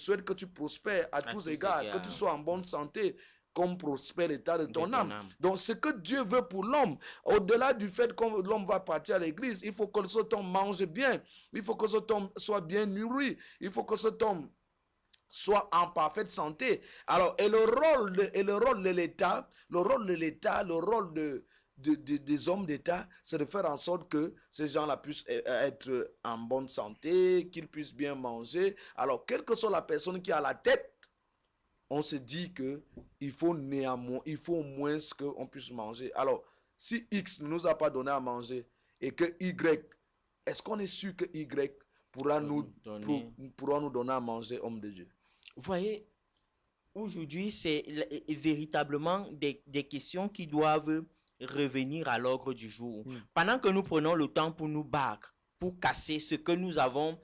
souhaite que tu prospères à tous égards, que tu sois en bonne santé, comme prospère l'état de ton âme. Donc, ce que Dieu veut pour l'homme, au-delà du fait que l'homme va partir à l'église, il faut que cet homme mange bien, il faut que cet homme soit bien nourri, il faut que cet homme soit en parfaite santé. Alors, et le rôle de l'État, des hommes d'État, c'est de faire en sorte que ces gens-là puissent être en bonne santé, qu'ils puissent bien manger. Alors, quelle que soit la personne qui a la tête, on se dit que il faut au moins qu'on puisse manger. Alors, si X ne nous a pas donné à manger et que Y, est-ce qu'on est sûr que Y pourra nous donner à manger, homme de Dieu? Vous voyez, aujourd'hui, c'est véritablement des questions qui doivent revenir à l'ordre du jour. Pendant que nous prenons le temps pour nous battre, pour casser ce que nous avons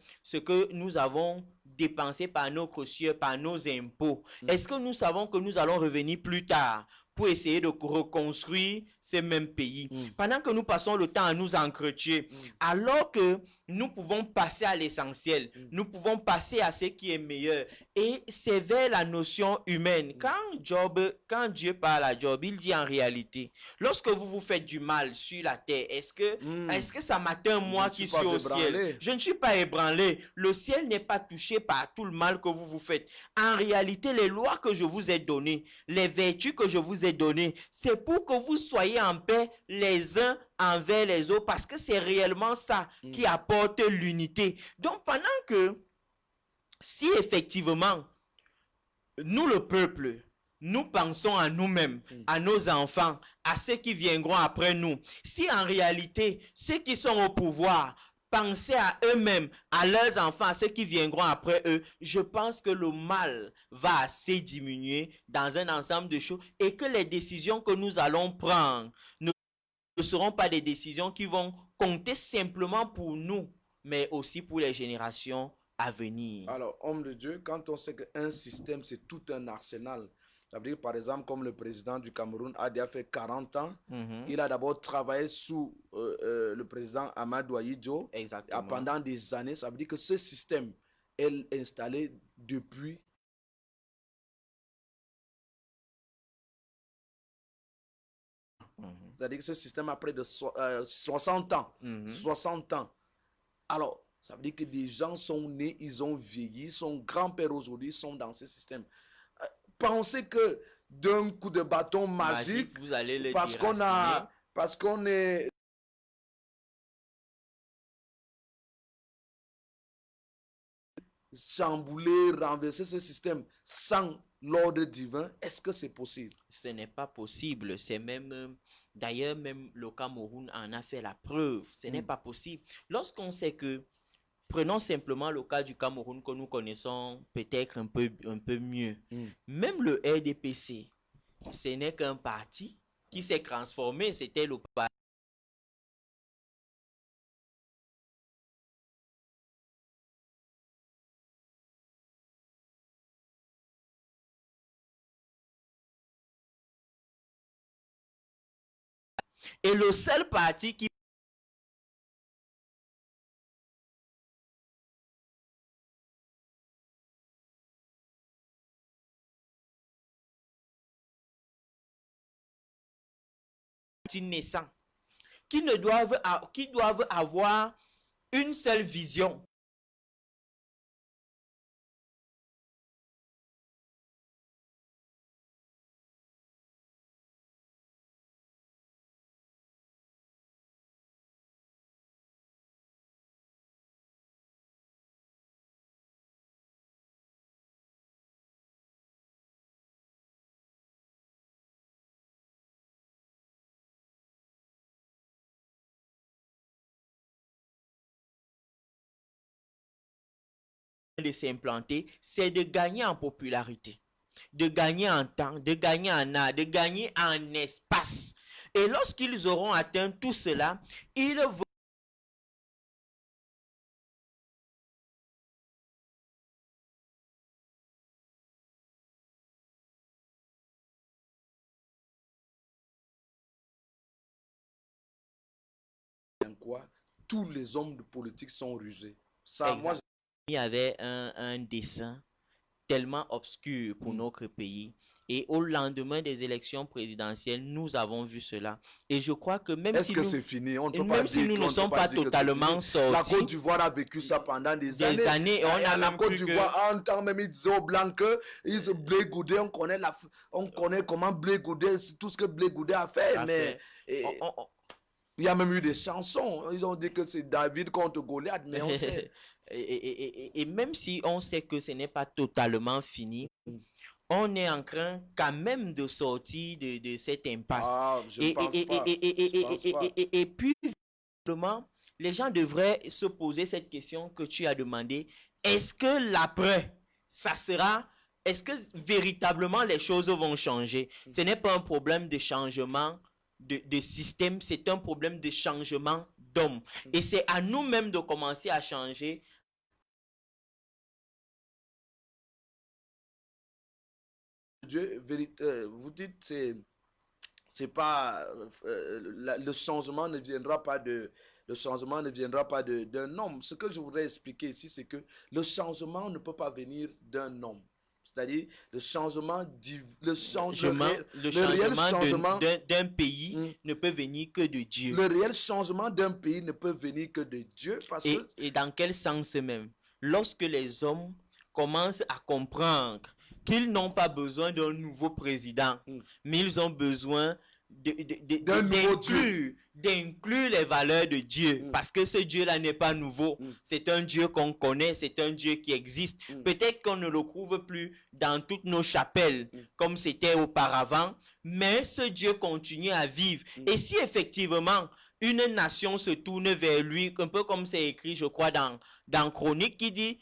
dépensé par nos cieux, par nos impôts, est-ce que nous savons que nous allons revenir plus tard pour essayer de reconstruire ces mêmes pays? Pendant que nous passons le temps à nous entretuer, alors que nous pouvons passer à l'essentiel, nous pouvons passer à ce qui est meilleur. Et c'est vers la notion humaine. Quand Dieu parle à Job, il dit en réalité, lorsque vous vous faites du mal sur la terre, est-ce que ça m'atteint moi qui suis au ciel? Je ne suis pas ébranlé. Le ciel n'est pas touché par tout le mal que vous vous faites. En réalité, les lois que je vous ai données, les vertus que je vous ai données, c'est pour que vous soyez en paix les uns envers les autres, parce que c'est réellement ça qui apporte l'unité. Donc, pendant que, si effectivement, nous le peuple, nous pensons à nous-mêmes, à nos enfants, à ceux qui viendront après nous, si en réalité, ceux qui sont au pouvoir pensaient à eux-mêmes, à leurs enfants, à ceux qui viendront après eux, je pense que le mal va assez diminuer dans un ensemble de choses et que les décisions que nous allons prendre ne seront pas des décisions qui vont compter simplement pour nous, mais aussi pour les générations à venir. Alors, homme de Dieu, quand on sait qu'un système, c'est tout un arsenal, ça veut dire, par exemple, comme le président du Cameroun a déjà fait 40 ans, il a d'abord travaillé sous le président Amadou Ahidjo pendant des années. Ça veut dire que ce système est installé depuis c'est-à-dire que ce système a près de 60 ans. 60 ans. Alors, ça veut dire que des gens sont nés, ils ont vieilli, son grand-père aujourd'hui sont dans ce système. Pensez que d'un coup de bâton magique, vous allez les parce qu'on est chambouler, renverser ce système sans l'ordre divin, est-ce que c'est possible? Ce n'est pas possible. C'est même, d'ailleurs, même le Cameroun en a fait la preuve. Ce n'est pas possible. Lorsqu'on sait que, prenons simplement le cas du Cameroun que nous connaissons peut-être un peu mieux. Même le RDPC, ce n'est qu'un parti qui s'est transformé. C'était le parti. Et le seul parti qui naissant, qui doivent avoir une seule vision. De s'implanter, c'est de gagner en popularité, de gagner en temps, de gagner en art, de gagner en espace. Et lorsqu'ils auront atteint tout cela, ils vont quoi? Tous les hommes de politique sont rusés. Ça, moi, il y avait un dessin tellement obscur pour notre pays. Et au lendemain des élections présidentielles, nous avons vu cela. Et je crois que même Est-ce si que nous, c'est fini? On ne peut pas même si dire nous ne qu'on ne peut sommes pas pas dire que c'est totalement fini. La Côte sortis d'Ivoire a vécu ça pendant des des années. années, et on Et a la même Côte plus que... d'Ivoire, en temps même, ils disaient aux Blancs qu'ils ont Blé Goudé, on connaît comment Blé Goudé, tout ce que Blé Goudé a fait, a mais fait. On- il y a même eu des chansons. Ils ont dit que c'est David contre Goliath, mais on sait. Et même si on sait que ce n'est pas totalement fini, on est en train quand même de sortir de cette impasse. Ah, je ne pense pas. Je pense pas. Et puis, simplement, les gens devraient se poser cette question que tu as demandé. Est-ce que l'après, ça sera... Est-ce que véritablement les choses vont changer? Ce n'est pas un problème de changement de système, c'est un problème de changement d'homme. Et c'est à nous-mêmes de commencer à changer. Dieu, vous dites, c'est pas le changement ne viendra pas de le changement ne viendra pas d'un homme. Ce que je voudrais expliquer ici, c'est que le changement ne peut pas venir d'un homme. C'est-à-dire le changement, le réel changement d'un pays ne peut venir que de Dieu. Le réel changement d'un pays ne peut venir que de Dieu parce que... Et dans quel sens même? Lorsque les hommes commencent à comprendre qu'ils n'ont pas besoin d'un nouveau président, mais ils ont besoin d'inclure les valeurs de Dieu, parce que ce Dieu-là n'est pas nouveau, c'est un Dieu qu'on connaît, c'est un Dieu qui existe. Peut-être qu'on ne le trouve plus dans toutes nos chapelles comme c'était auparavant, mais ce Dieu continue à vivre. Et si effectivement une nation se tourne vers lui, un peu comme c'est écrit, je crois, dans Chronique, qui dit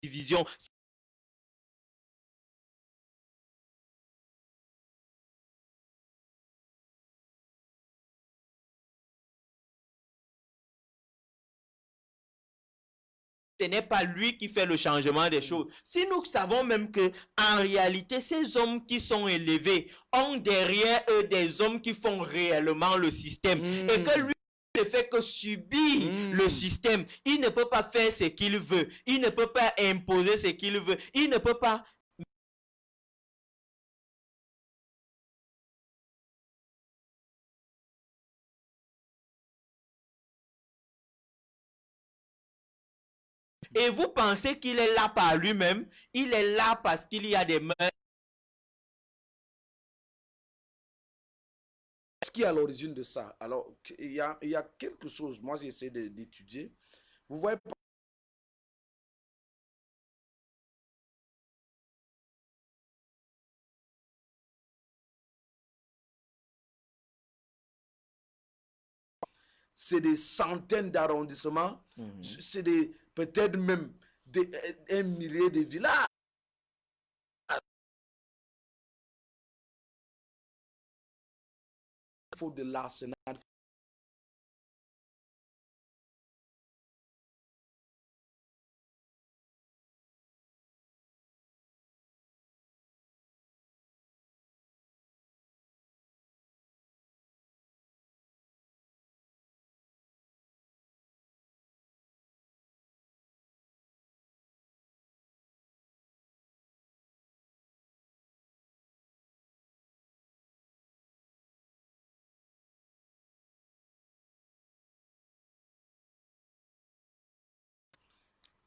division. Ce n'est pas lui qui fait le changement des choses. Si nous savons même que, en réalité, ces hommes qui sont élevés ont derrière eux des hommes qui font réellement le système, et que lui ne fait que subir le système, il ne peut pas faire ce qu'il veut, il ne peut pas imposer ce qu'il veut, il ne peut pas... Et vous pensez qu'il est là par lui-même? Il est là parce qu'il y a des mains. Qu'est-ce qui est à l'origine de ça? Alors, il y a quelque chose, moi j'essaie d'étudier. Vous voyez, c'est des centaines d'arrondissements, c'est peut-être même un millier de villages. Il faut de l'arsenal.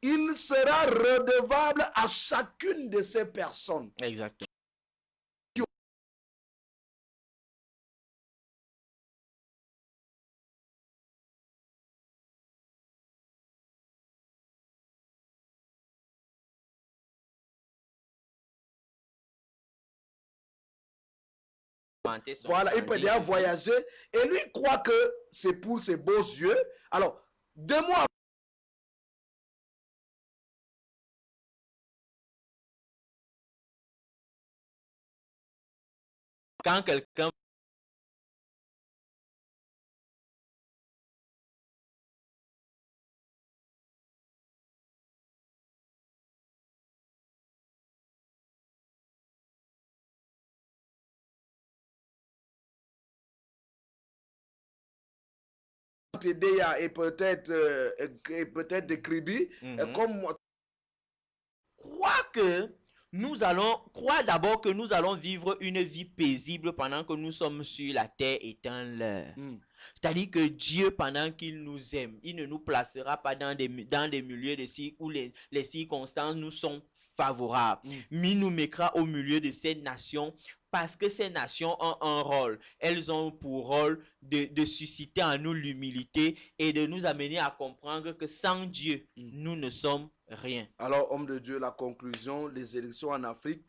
Il sera redevable à chacune de ces personnes. Exactement. augmenter son Voilà, il peut standing déjà de vie. voyager. Et lui croit que c'est pour ses beaux yeux. Alors, 2 mois Quand quelqu'un TDA et peut-être de Kribi, comme moi. crois d'abord que nous allons vivre une vie paisible pendant que nous sommes sur la terre est un leurre. C'est-à-dire que Dieu, pendant qu'il nous aime, il ne nous placera pas dans des milieux où les circonstances nous sont favorables. Mais il nous mettra au milieu de ces nations parce que ces nations ont un rôle. Elles ont pour rôle de susciter en nous l'humilité et de nous amener à comprendre que sans Dieu, nous ne sommes rien. Alors, homme de Dieu, la conclusion, les élections en Afrique,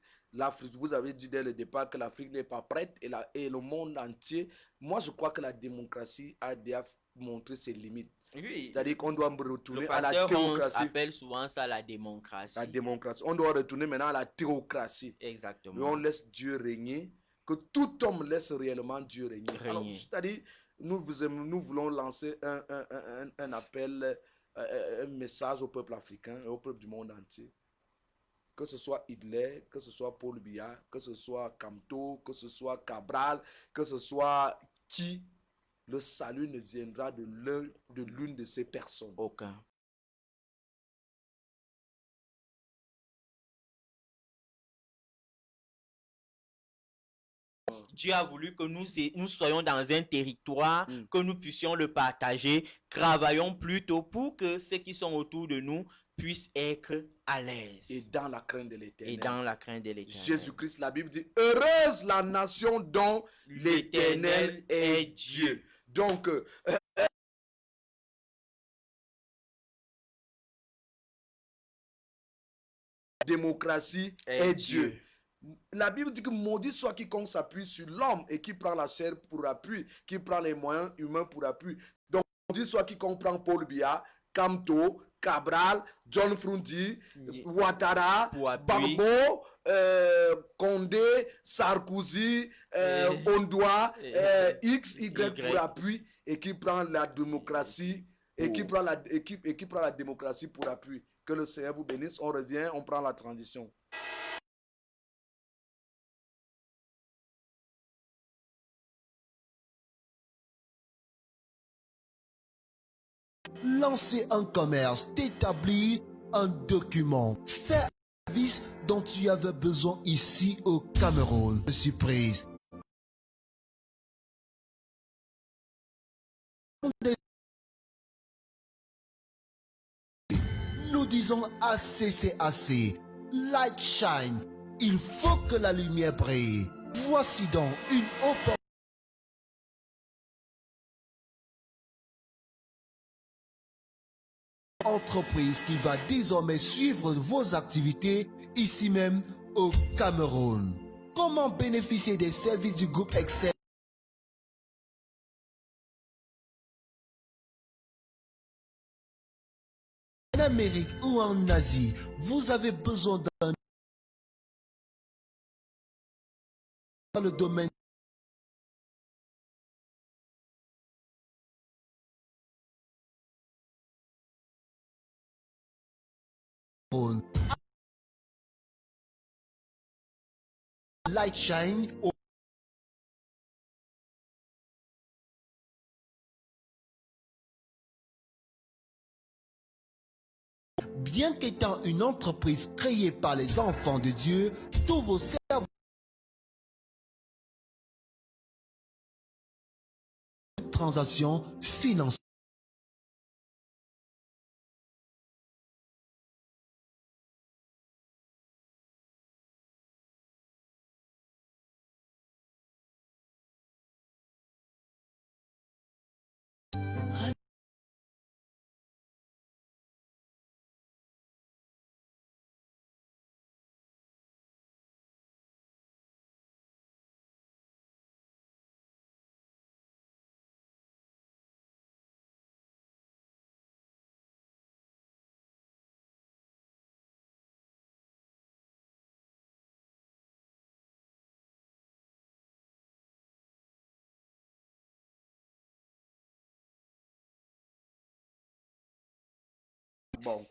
vous avez dit dès le départ que l'Afrique n'est pas prête et le monde entier. Moi, je crois que la démocratie a déjà montré ses limites. Oui. C'est-à-dire qu'on doit retourner Le à la pasteur théocratie. appelle souvent ça la démocratie. La démocratie. On doit retourner maintenant à la théocratie. Exactement. Mais on laisse Dieu régner, que tout homme laisse réellement Dieu régner. C'est-à-dire, nous voulons lancer un appel, un message au peuple africain et au peuple du monde entier. Que ce soit Hitler, que ce soit Paul Biya, que ce soit Kamto, que ce soit Cabral, que ce soit qui, le salut ne viendra de l'une de ces personnes. Aucun. Dieu a voulu que nous soyons dans un territoire, que nous puissions le partager. Travaillons plutôt pour que ceux qui sont autour de nous puissent être à l'aise. Et dans la crainte de l'Éternel. Jésus-Christ, la Bible dit, heureuse la nation dont l'Éternel est Dieu. Donc, démocratie est Dieu. La Bible dit que maudit soit quiconque s'appuie sur l'homme et qui prend la chair pour appui, qui prend les moyens humains pour appui. Donc, maudit soit quiconque prend Paul Biya, Kamto, Cabral, John Frundi, Ouattara, Gbagbo, Condé, Sarkozy, Ondoa, X, Y pour appui et qui prend la démocratie et qui prend la démocratie pour appui. Que le Seigneur vous bénisse. On revient, on prend la transition. Lancer un commerce, t'établir un document, faire un service dont tu avais besoin ici au Cameroun. Surprise. Nous disons assez, c'est assez. Light shine. Il faut que la lumière brille. Voici donc une opportunité. Entreprise qui va désormais suivre vos activités ici même au Cameroun. Comment bénéficier des services du groupe Excel en Amérique ou en Asie? Vous avez besoin d'un dans le domaine Light Shine au bien qu'étant une entreprise créée par les enfants de Dieu, tous vos services de transactions financières Bon,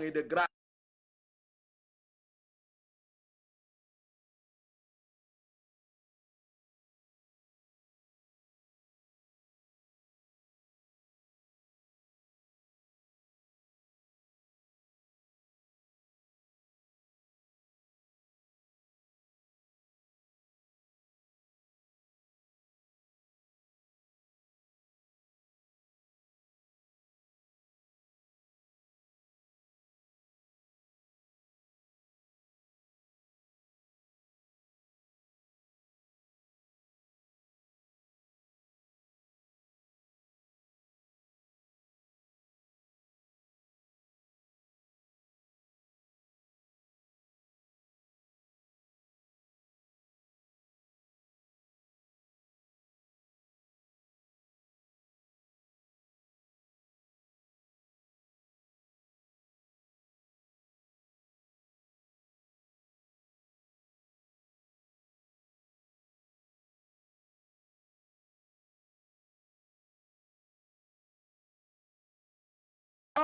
et de grâce.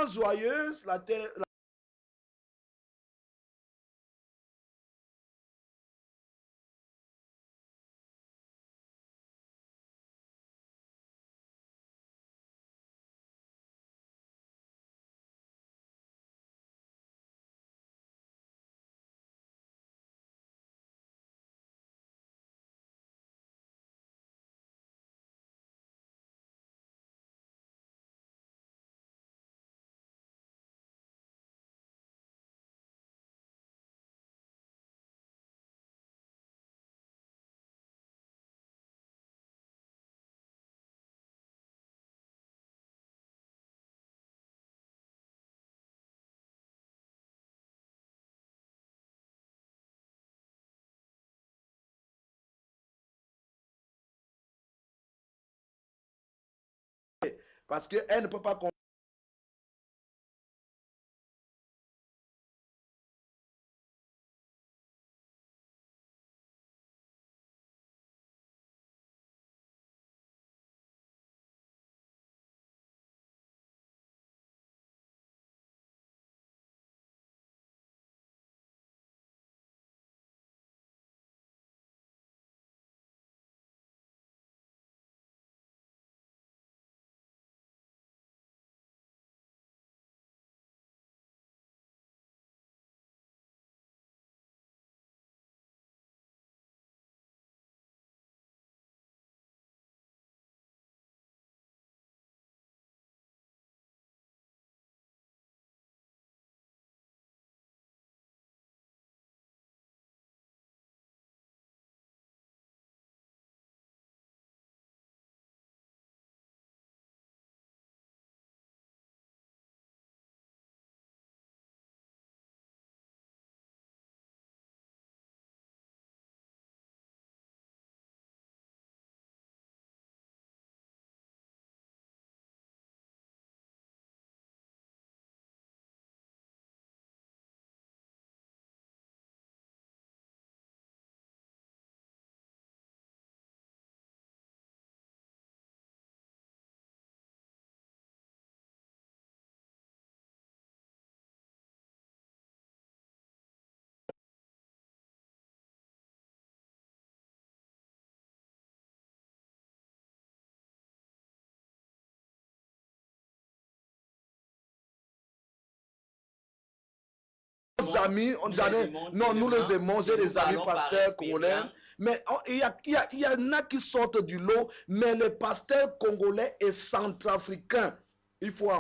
Joyeuse, la terre, parce qu'elle ne peut pas amis, non, nous les aimons, j'ai des amis pasteurs congolais. Mais il y en a qui sortent du lot, mais les pasteurs congolais et centrafricains, il faut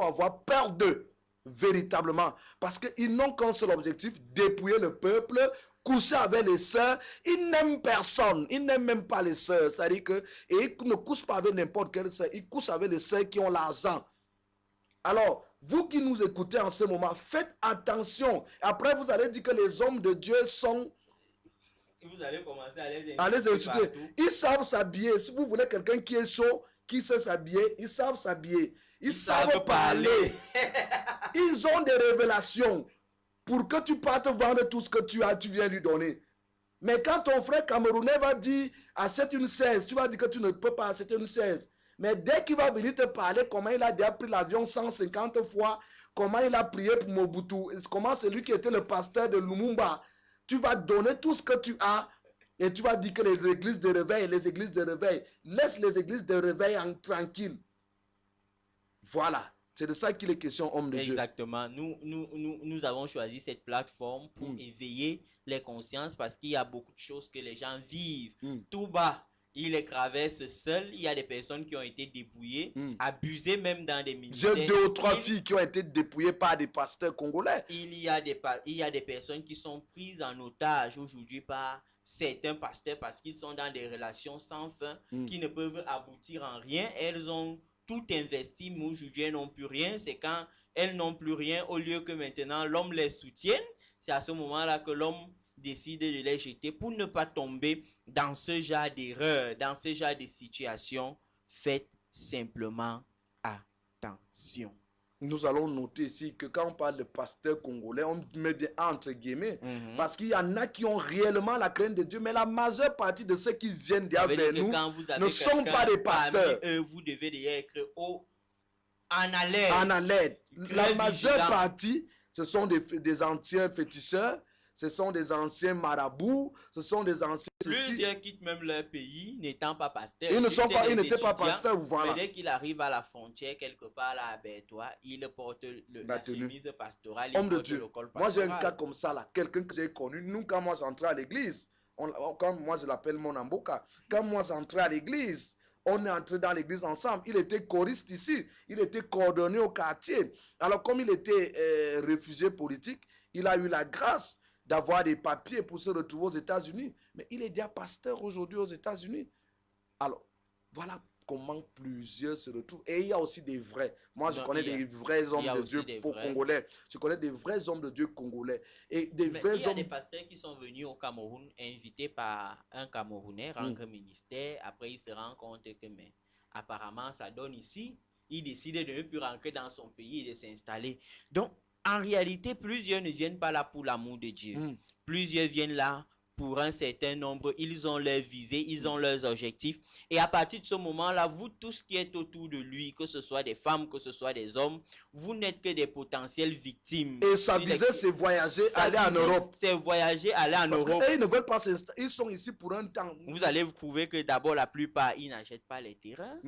avoir peur d'eux, véritablement. Parce qu'ils n'ont qu'un seul objectif, dépouiller le peuple, coucher avec les sœurs. Ils n'aiment personne, ils n'aiment même pas les sœurs. C'est-à-dire qu'ils ne couchent pas avec n'importe quelle sœur, ils couchent avec les sœurs qui ont l'argent. Alors, vous qui nous écoutez en ce moment, faites attention. Après, vous allez dire que les hommes de Dieu sont... Vous allez commencer à les insulter. Ils savent s'habiller. Si vous voulez quelqu'un qui est chaud, qui sait s'habiller, ils savent s'habiller. Ils savent parler. Ils ont des révélations. Pour que tu partes vendre tout ce que tu as, tu viens lui donner. Mais quand ton frère camerounais va dire achète une 16, tu vas dire que tu ne peux pas acheter une 16. Mais dès qu'il va venir te parler comment il a déjà pris l'avion 150 fois, comment il a prié pour Mobutu, comment c'est lui qui était le pasteur de Lumumba, tu vas donner tout ce que tu as et tu vas dire que les églises de réveil, laisse les églises de réveil tranquilles. Voilà. C'est de ça qu'il est question, homme de Dieu. Exactement. Nous avons choisi cette plateforme pour éveiller les consciences parce qu'il y a beaucoup de choses que les gens vivent. Tout bas, ils les traversent seuls. Il y a des personnes qui ont été dépouillées, abusées même dans des ministères. J'ai 2 ou 3 filles qui ont été dépouillées par des pasteurs congolais. Il y a des personnes qui sont prises en otage aujourd'hui par certains pasteurs parce qu'ils sont dans des relations sans fin qui ne peuvent aboutir en rien. Elles ont tout investi, mais aujourd'hui elles n'ont plus rien. C'est quand elles n'ont plus rien, au lieu que maintenant l'homme les soutienne, c'est à ce moment-là que l'homme décide de les jeter pour ne pas tomber dans ce genre d'erreur, dans ce genre de situation. Faites simplement attention. Nous allons noter ici que quand on parle de pasteurs congolais, on met bien entre guillemets, parce qu'il y en a qui ont réellement la crainte de Dieu, mais la majeure partie de ceux qui viennent derrière nous ne sont pas des pasteurs. Vous devez déjà être en alerte. En alerte. La majeure partie, ce sont des anciens féticheurs, ce sont des anciens marabouts, ce sont des anciens... Plusieurs quittent même leur pays n'étant pas pasteurs. Ils n'étaient pas pasteurs, voilà. Mais dès qu'il arrive à la frontière, quelque part là à Bertois, il porte la chemise pastorale. Homme de Dieu, moi j'ai un cas comme ça là, quelqu'un que j'ai connu, nous quand moi j'entrais à l'église, quand moi je l'appelle mon amboka, quand moi j'entrais à l'église, on est entré dans l'église ensemble. Il était choriste ici, il était coordonné au quartier. Alors comme il était réfugié politique, il a eu la grâce d'avoir des papiers pour se retrouver aux États-Unis. Mais il est déjà pasteur aujourd'hui aux États-Unis. Alors, voilà comment plusieurs se retrouvent. Et il y a aussi des vrais. Moi, je connais des vrais hommes de Dieu congolais. Je connais des vrais hommes de Dieu congolais. Et des vrais hommes... Il y a des pasteurs qui sont venus au Cameroun, invités par un Camerounais, rendre ministère. Après, ils se rendent compte que, mais apparemment, ça donne ici. Il décide de ne plus rentrer dans son pays et de s'installer. Donc, en réalité, plusieurs ne viennent pas là pour l'amour de Dieu. Plusieurs viennent là pour un certain nombre. Ils ont leurs visées, ils ont leurs objectifs. Et à partir de ce moment-là, vous tous qui êtes autour de lui, que ce soit des femmes, que ce soit des hommes, vous n'êtes que des potentielles victimes. Et sa visée, c'est voyager, aller en Europe. C'est voyager, aller en Europe. Parce qu'ils ne veulent pas s'installer. Ils sont ici pour un temps. Vous allez vous trouver que d'abord, la plupart, ils n'achètent pas les terrains.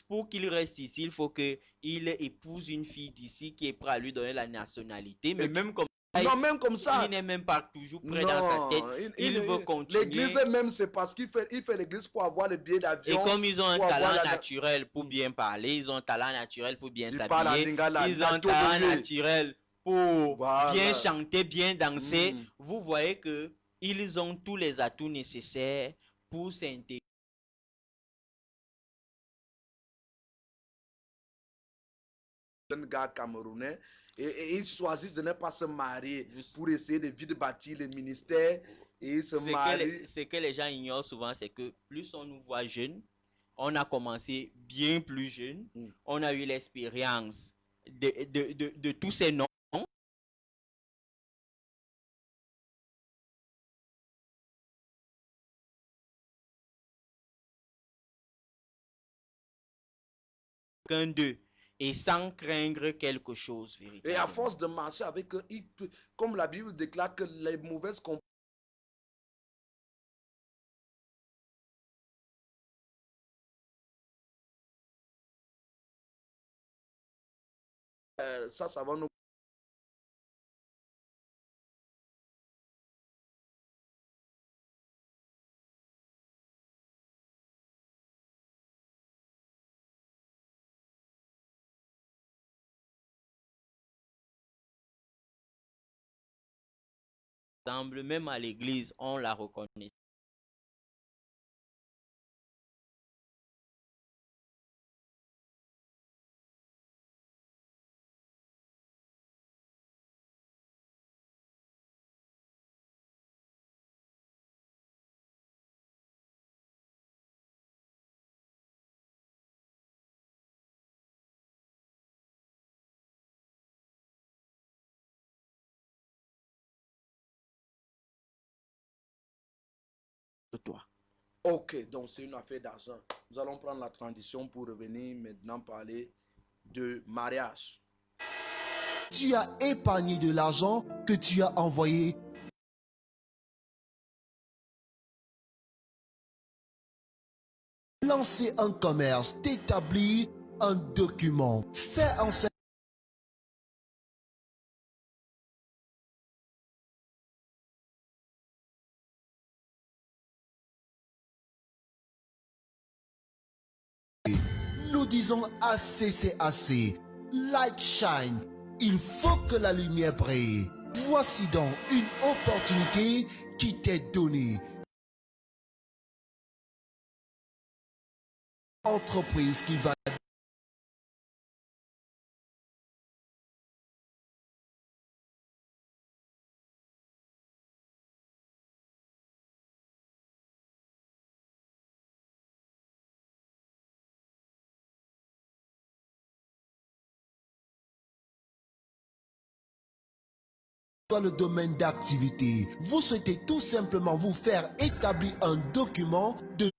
Pour qu'ils restent ici, il faut qu'il épouse une fille d'ici qui est prête à lui donner la nationalité. Mais même comme même comme ça. Il n'est même pas toujours prêt dans sa tête. Il veut continuer. L'église même, c'est parce qu'il fait l'église pour avoir le billet d'avion. Et comme ils ont un talent naturel pour bien parler, ils ont un talent naturel pour bien s'habiller, ils ont un talent naturel pour bien chanter, bien danser. Vous voyez que ils ont tous les atouts nécessaires pour s'intégrer. Un gars camerounais. Et ils choisissent de ne pas se marier pour essayer de vite bâtir le ministère et ils se marient. Ce que les gens ignorent souvent, c'est que plus on nous voit jeunes, on a commencé bien plus jeune, on a eu l'expérience de tous ces noms. Qu'un d'eux. Et sans craindre quelque chose. Et à force de marcher avec eux, comme la Bible déclare que les mauvaises compagnies, ça va nous Ensemble, même à l'église, on la reconnaît. De toi. Ok, donc c'est une affaire d'argent. Nous allons prendre la transition pour revenir maintenant parler de mariage. Tu as épargné de l'argent que tu as envoyé. Lancer un commerce, t'établir un document, faire en sorte nous disons assez, c'est assez. Light shine. Il faut que la lumière brille. Voici donc une opportunité qui t'est donnée. Entreprise qui va dans le domaine d'activité. Vous souhaitez tout simplement vous faire établir un document de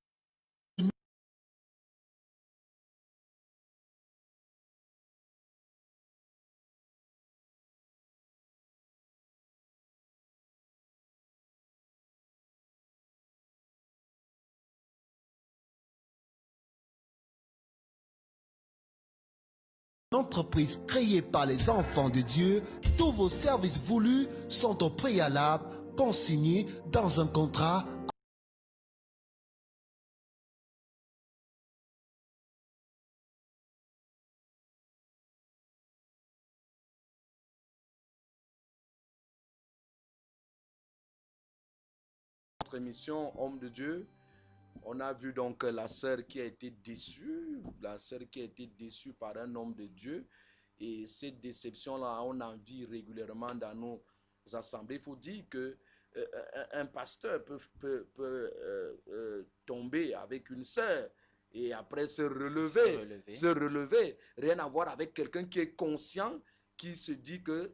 entreprise créée par les enfants de Dieu. Tous vos services voulus sont au préalable consignés dans un contrat. Notre émission Homme de Dieu, on a vu donc la sœur qui a été déçue par un homme de Dieu. Et cette déception-là, on en vit régulièrement dans nos assemblées. Il faut dire que un pasteur peut tomber avec une sœur et après se relever. Rien à voir avec quelqu'un qui est conscient, qui se dit que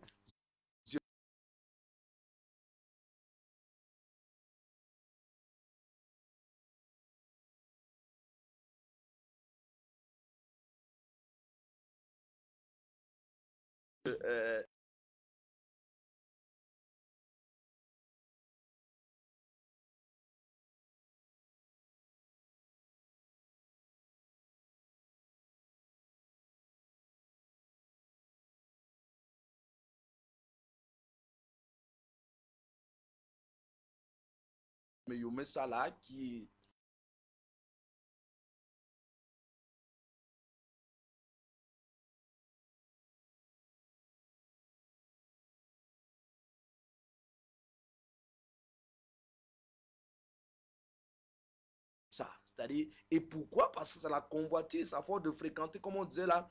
euh, Youmé Salah qui ça, c'est-à-dire, et pourquoi? Parce que c'est la convoitise, à force de fréquenter, comme on disait là,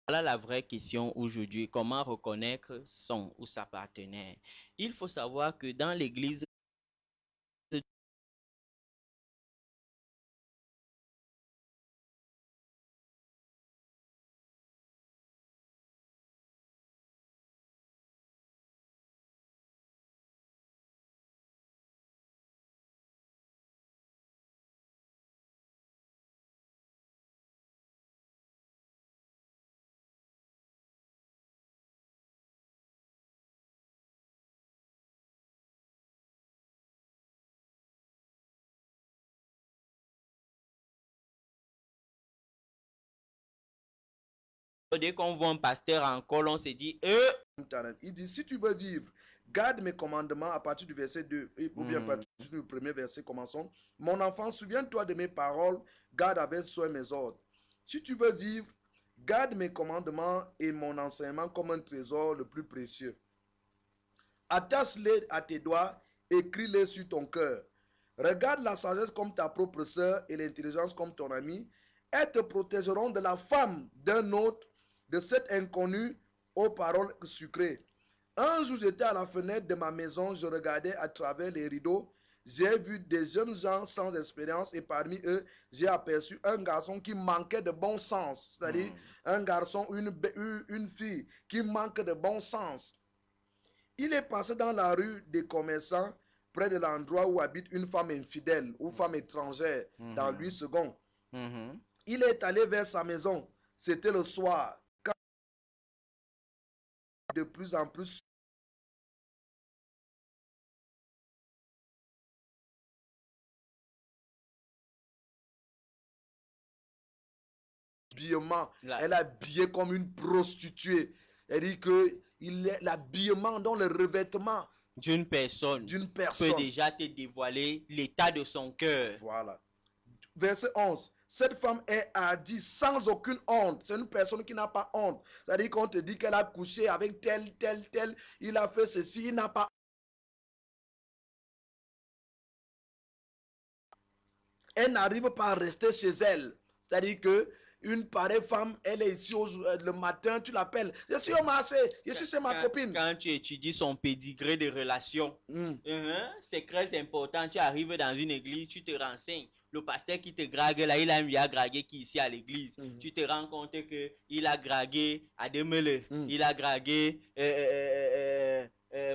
Voilà la vraie question aujourd'hui. Comment reconnaître son ou sa partenaire? Il faut savoir que dans l'église, dès qu'on voit un pasteur en col, on se dit, il dit, si tu veux vivre garde mes commandements à partir du verset 2, ou bien à partir du premier verset, commençons. Mon enfant, souviens-toi de mes paroles, garde avec soin mes ordres. Si tu veux vivre, garde mes commandements et mon enseignement comme un trésor le plus précieux. Attache-les à tes doigts, écris-les sur ton cœur. Regarde la sagesse comme ta propre sœur et l'intelligence comme ton ami. Elles te protégeront de la femme d'un autre, de cet inconnu aux paroles sucrées. Un jour, j'étais à la fenêtre de ma maison, je regardais à travers les rideaux. J'ai vu des jeunes gens sans expérience et parmi eux, j'ai aperçu un garçon qui manquait de bon sens. C'est-à-dire un garçon, une fille qui manque de bon sens. Il est passé dans la rue des commerçants, près de l'endroit où habite une femme infidèle ou femme étrangère, dans 8 secondes. Il est allé vers sa maison. C'était le soir. Quand de plus en plus habillement, elle est habillée comme une prostituée. Elle dit que l'habillement, dans le revêtement d'une personne peut déjà te dévoiler l'état de son cœur. Voilà. Verset 11. Cette femme est hardie sans aucune honte. C'est une personne qui n'a pas honte. C'est-à-dire qu'on te dit qu'elle a couché avec tel, il a fait ceci, il n'a pas. Elle n'arrive pas à rester chez elle. C'est-à-dire que une pareille femme, elle est ici le matin, tu l'appelles. Je suis au marché, je suis chez ma copine. Quand tu étudies son pédigré de relation, c'est très important. Tu arrives dans une église, tu te renseignes. Le pasteur qui te drague là, il a mieux à draguer qu'ici à l'église. Tu te rends compte qu'il a dragué Ademele, il a dragué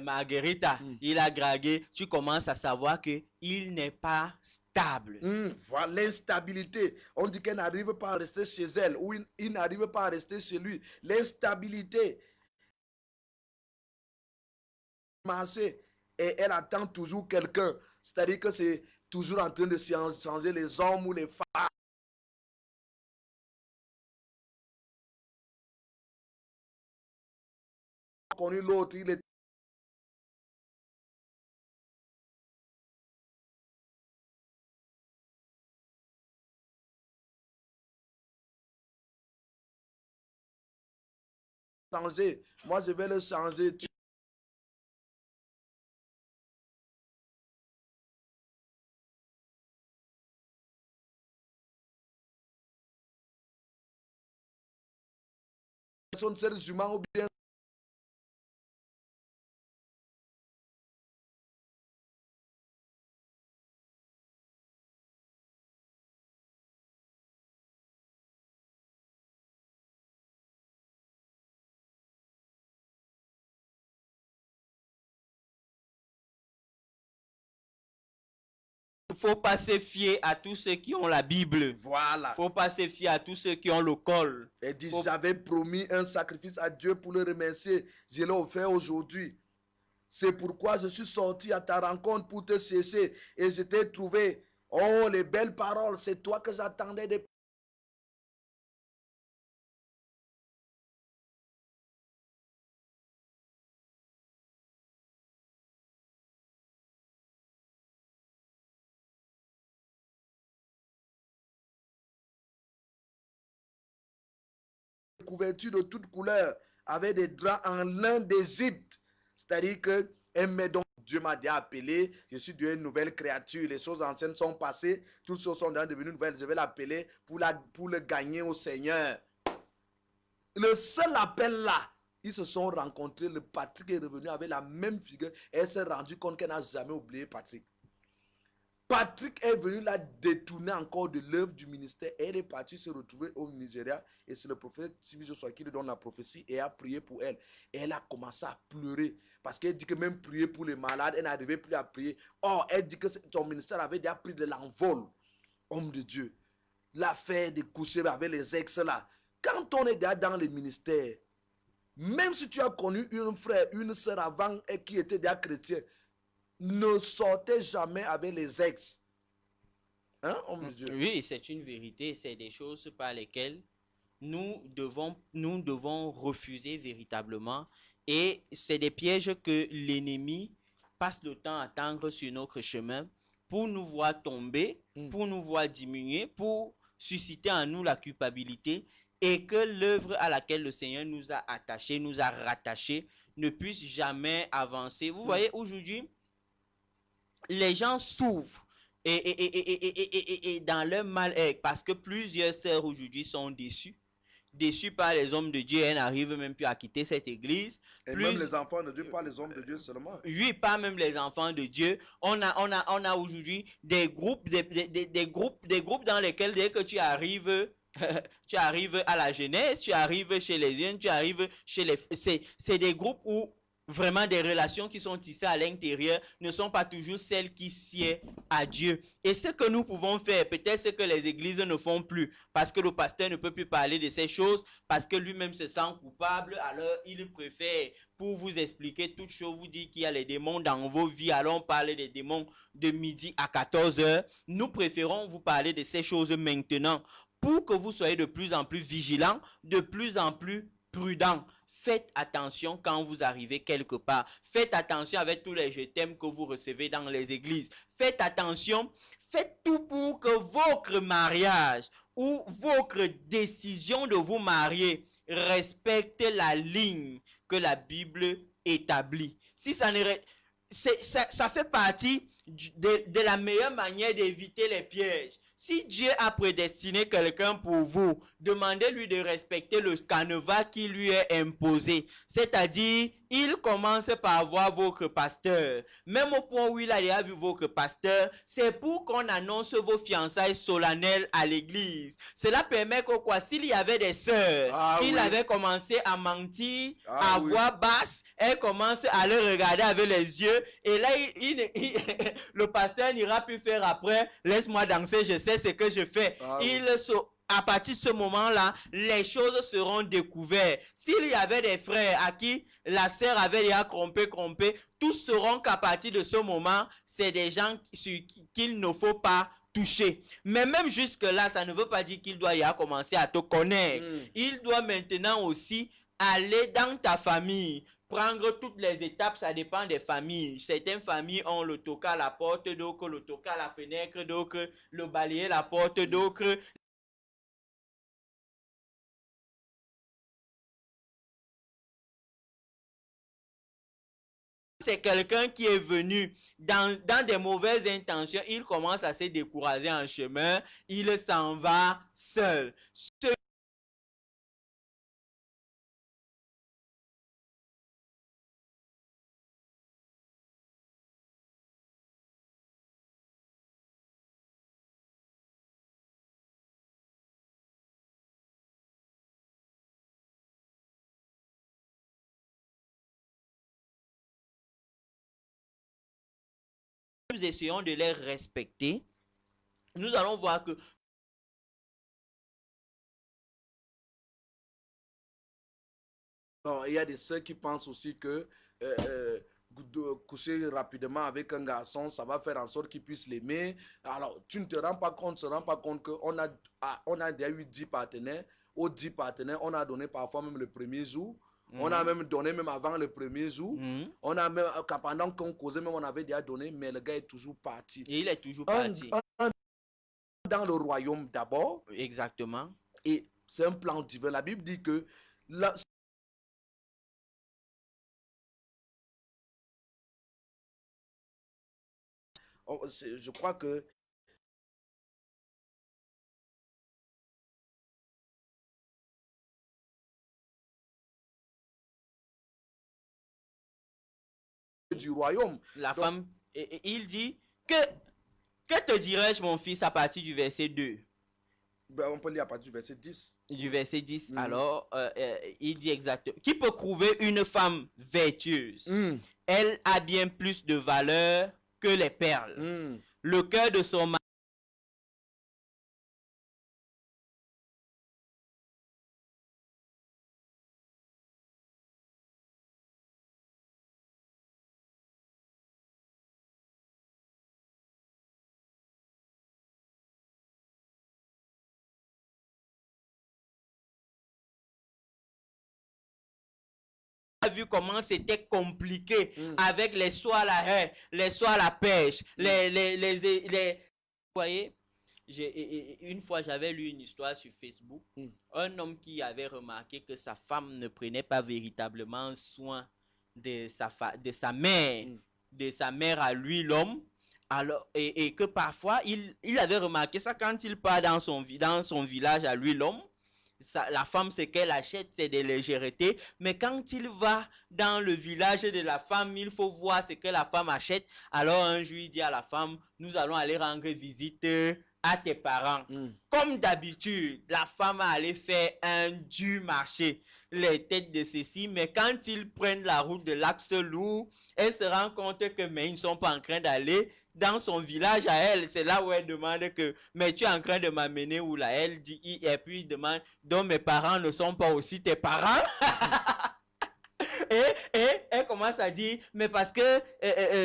Margarita, il a dragué. Tu commences à savoir qu'il n'est pas stable. Voilà l'instabilité. On dit qu'elle n'arrive pas à rester chez elle ou il n'arrive pas à rester chez lui. L'instabilité. Et elle attend toujours quelqu'un. C'est-à-dire que c'est toujours en train de changer les hommes ou les femmes. Connu l'autre, il est changer. Moi, je vais le changer. Seres humains ou bien Il ne faut pas se fier à tous ceux qui ont la Bible. Voilà. Il ne faut pas se fier à tous ceux qui ont le col. Elle dit, j'avais promis un sacrifice à Dieu pour le remercier. Je l'ai offert aujourd'hui. C'est pourquoi je suis sorti à ta rencontre pour te chercher et je t'ai trouvé. Oh, les belles paroles, c'est toi que j'attendais de... Couverture de toutes couleurs avec des draps en lin d'Égypte. C'est-à-dire que Dieu m'a déjà appelé, je suis devenu une nouvelle créature, les choses anciennes sont passées, toutes choses sont devenues nouvelles, je vais l'appeler pour le gagner au Seigneur. Le seul appel là, ils se sont rencontrés, le Patrick est revenu avec la même figure et elle s'est rendue compte qu'elle n'a jamais oublié Patrick. Patrick est venu la détourner encore de l'œuvre du ministère. Elle est partie se retrouver au Nigeria et c'est le prophète Sibi Joshua qui lui donne la prophétie et a prié pour elle. Et elle a commencé à pleurer parce qu'elle dit que même prier pour les malades, elle n'arrivait plus à prier. Or, elle dit que ton ministère avait déjà pris de l'envol. Homme de Dieu, l'affaire de coucher avec les ex là. Quand on est déjà dans le ministère, même si tu as connu un frère, une soeur avant et qui était déjà chrétien, ne sortez jamais avec les ex. Hein, homme de Dieu? Oui, c'est une vérité. C'est des choses par lesquelles nous devons refuser véritablement Et c'est des pièges que l'ennemi passe le temps à tendre sur notre chemin pour nous voir tomber, pour nous voir diminuer, pour susciter en nous la culpabilité et que l'œuvre à laquelle le Seigneur nous a attachés, nous a rattachés, ne puisse jamais avancer. Vous voyez, aujourd'hui, les gens souffrent et dans leur mal-être parce que plusieurs sœurs aujourd'hui sont déçues par les hommes de Dieu. Elles n'arrivent même plus à quitter cette église. Et même les enfants de Dieu, pas les hommes de Dieu seulement. Oui, pas même les enfants de Dieu. On a aujourd'hui des groupes, des groupes dans lesquels dès que tu arrives, tu arrives à la jeunesse, tu arrives chez les jeunes, tu arrives chez les... C'est des groupes où vraiment des relations qui sont tissées à l'intérieur ne sont pas toujours celles qui sied à Dieu. Et ce que nous pouvons faire, peut-être ce que les églises ne font plus, parce que le pasteur ne peut plus parler de ces choses, parce que lui-même se sent coupable, alors il préfère, pour vous expliquer toute chose, vous dire qu'il y a les démons dans vos vies, alors on parle des démons de midi à 14 heures. Nous préférons vous parler de ces choses maintenant, pour que vous soyez de plus en plus vigilants, de plus en plus prudents. Faites attention quand vous arrivez quelque part. Faites attention avec tous les je t'aime que vous recevez dans les églises. Faites attention. Faites tout pour que votre mariage ou votre décision de vous marier respecte la ligne que la Bible établit. Si ça ne... ça fait partie de la meilleure manière d'éviter les pièges. Si Dieu a prédestiné quelqu'un pour vous, demandez-lui de respecter le canevas qui lui est imposé. C'est-à-dire, il commence par voir votre pasteur. Même au point où il a déjà vu votre pasteur, c'est pour qu'on annonce vos fiançailles solennelles à l'église. Cela permet que quoi, s'il y avait des sœurs, il avait commencé à mentir, à voix basse, elles commencent à le regarder avec les yeux, et là, le pasteur n'ira plus faire après, laisse-moi danser, je sais ce que je fais. À partir de ce moment-là, les choses seront découvertes. S'il y avait des frères à qui la sœur avait déjà trompé, tous sauront qu'à partir de ce moment, c'est des gens qu'il ne faut pas toucher. Mais même jusque-là, ça ne veut pas dire qu'il doit y avoir commencé à te connaître. Il doit maintenant aussi aller dans ta famille, prendre toutes les étapes, ça dépend des familles. Certaines familles ont le toca à la porte, d'autres le toca à la fenêtre, d'autres le balayer à la porte, d'autres... C'est quelqu'un qui est venu dans des mauvaises intentions, il commence à se décourager en chemin, il s'en va seul. Nous essayons de les respecter. Nous allons voir que non, il y a des sœurs qui pensent aussi que coucher rapidement avec un garçon, ça va faire en sorte qu'il puisse l'aimer. Alors, tu ne te rends pas compte, se rend pas compte qu'on a, on a déjà eu 10 partenaires. Aux 10 partenaires, on a donné parfois même le premier jour. On a même donné même avant le premier jour. On a même, pendant qu'on causait, même on avait déjà donné, mais le gars est toujours parti. Et il est toujours parti. Dans le royaume d'abord. Exactement. Et c'est un plan divin. La Bible dit que je crois que du royaume. La femme, il dit que te dirais-je, mon fils, à partir du verset 2? Ben, on peut lire à partir du verset 10. Du verset 10, alors, il dit exactement. Qui peut trouver une femme vertueuse? Elle a bien plus de valeur que les perles. Le cœur de son mari vu comment c'était compliqué avec les sauts à la haie, les sauts à la pêche, vous voyez, une fois, j'avais lu une histoire sur Facebook. Un homme qui avait remarqué que sa femme ne prenait pas véritablement soin de sa mère, de sa mère à lui, l'homme. Alors, et que parfois, il avait remarqué ça quand il part dans son village à lui, l'homme. La femme, ce qu'elle achète, c'est des légèretés. Mais quand il va dans le village de la femme, il faut voir ce que la femme achète. Alors un jour, il dit à la femme, nous allons aller rendre visite à tes parents. Comme d'habitude, la femme allait faire un dur marché, les têtes de ceci. Mais quand ils prennent la route de l'Axe Lourd, elle se rend compte que mais ils ne sont pas en train d'aller dans son village à elle. C'est là où elle demande que, mais tu es en train de m'amener où là? Elle dit, et puis il demande, donc mes parents ne sont pas aussi tes parents? Et elle commence à dire, mais parce que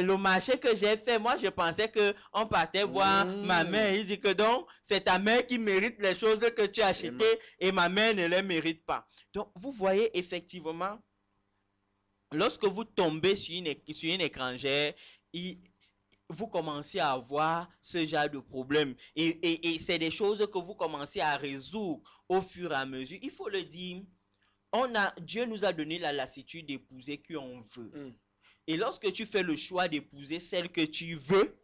le marché que j'ai fait, moi je pensais qu'on partait voir ma mère. Il dit que donc, c'est ta mère qui mérite les choses que tu as achetées et ma mère ne les mérite pas. Donc, vous voyez effectivement, lorsque vous tombez sur une étrangère, vous commencez à avoir ce genre de problème. Et c'est des choses que vous commencez à résoudre au fur et à mesure. Il faut le dire, Dieu nous a donné la lassitude d'épouser qui on veut. Et lorsque tu fais le choix d'épouser celle que tu veux,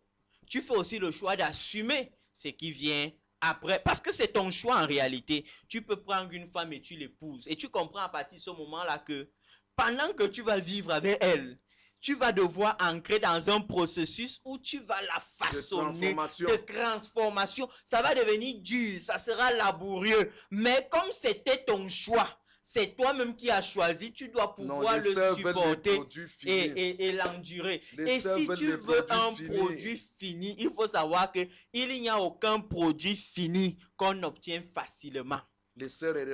tu fais aussi le choix d'assumer ce qui vient après. Parce que c'est ton choix en réalité. Tu peux prendre une femme et tu l'épouses. Et tu comprends à partir de ce moment-là que pendant que tu vas vivre avec elle, tu vas devoir ancrer dans un processus où tu vas la façonner de transformation. Ça va devenir dur, ça sera laborieux. Mais comme c'était ton choix, c'est toi-même qui as choisi, tu dois pouvoir le supporter et l'endurer. Et si tu veux un produit fini, il faut savoir qu'il n'y a aucun produit fini qu'on obtient facilement.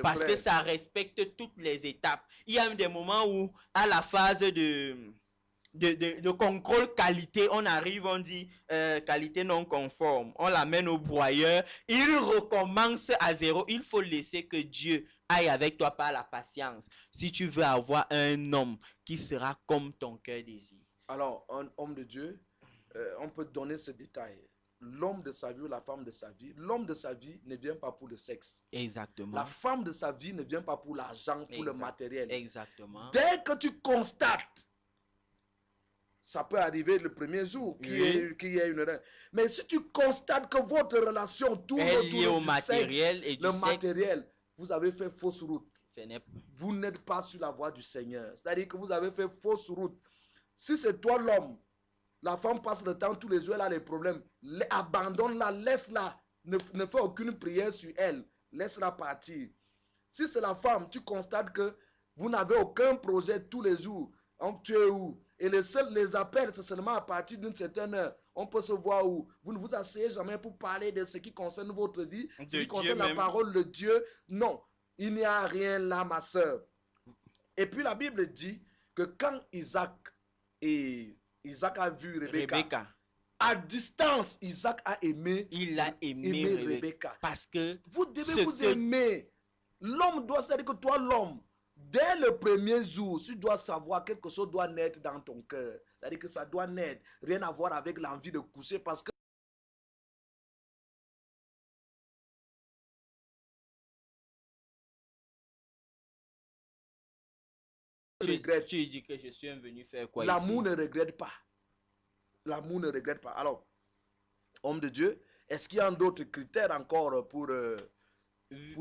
Parce que ça respecte toutes les étapes. Il y a des moments où, à la phase de contrôle qualité, on arrive, on dit qualité non conforme, on l'amène au broyeur, il recommence à zéro. Il faut laisser que Dieu aille avec toi par la patience si tu veux avoir un homme qui sera comme ton cœur désire. Alors, un homme de Dieu, on peut donner ce détail. L'homme de sa vie ou la femme de sa vie, l'homme de sa vie ne vient pas pour le sexe. Exactement. La femme de sa vie ne vient pas pour l'argent, pour le matériel. Exactement. Dès que tu constates, ça peut arriver le premier jour qu'il y ait une erreur. Mais si tu constates que votre relation tourne autour du matériel et du matériel, vous avez fait fausse route. Vous n'êtes pas sur la voie du Seigneur. C'est-à-dire que vous avez fait fausse route. Si c'est toi l'homme, la femme passe le temps tous les jours, elle a les problèmes. Abandonne-la, laisse-la. Ne fais aucune prière sur elle. Laisse-la partir. Si c'est la femme, tu constates que vous n'avez aucun projet tous les jours. Tu es où? Et les appels, c'est seulement à partir d'une certaine heure. On peut se voir où? Vous ne vous asseyez jamais pour parler de ce qui concerne votre vie, ce qui concerne la parole de Dieu. Non, il n'y a rien là, ma soeur. Et puis la Bible dit que quand Isaac a vu Rebecca, à distance, Isaac a aimé. Il a aimé Rebecca. Parce que vous devez vous aimer. L'homme doit, c'est-à-dire que toi, l'homme, dès le premier jour, tu dois savoir quelque chose doit naître dans ton cœur. C'est-à-dire que ça doit naître. Rien à voir avec l'envie de coucher parce que tu dis que je suis venu faire quoi l'amour ne regrette pas. L'amour ne regrette pas. Alors, homme de Dieu, est-ce qu'il y a d'autres critères encore pour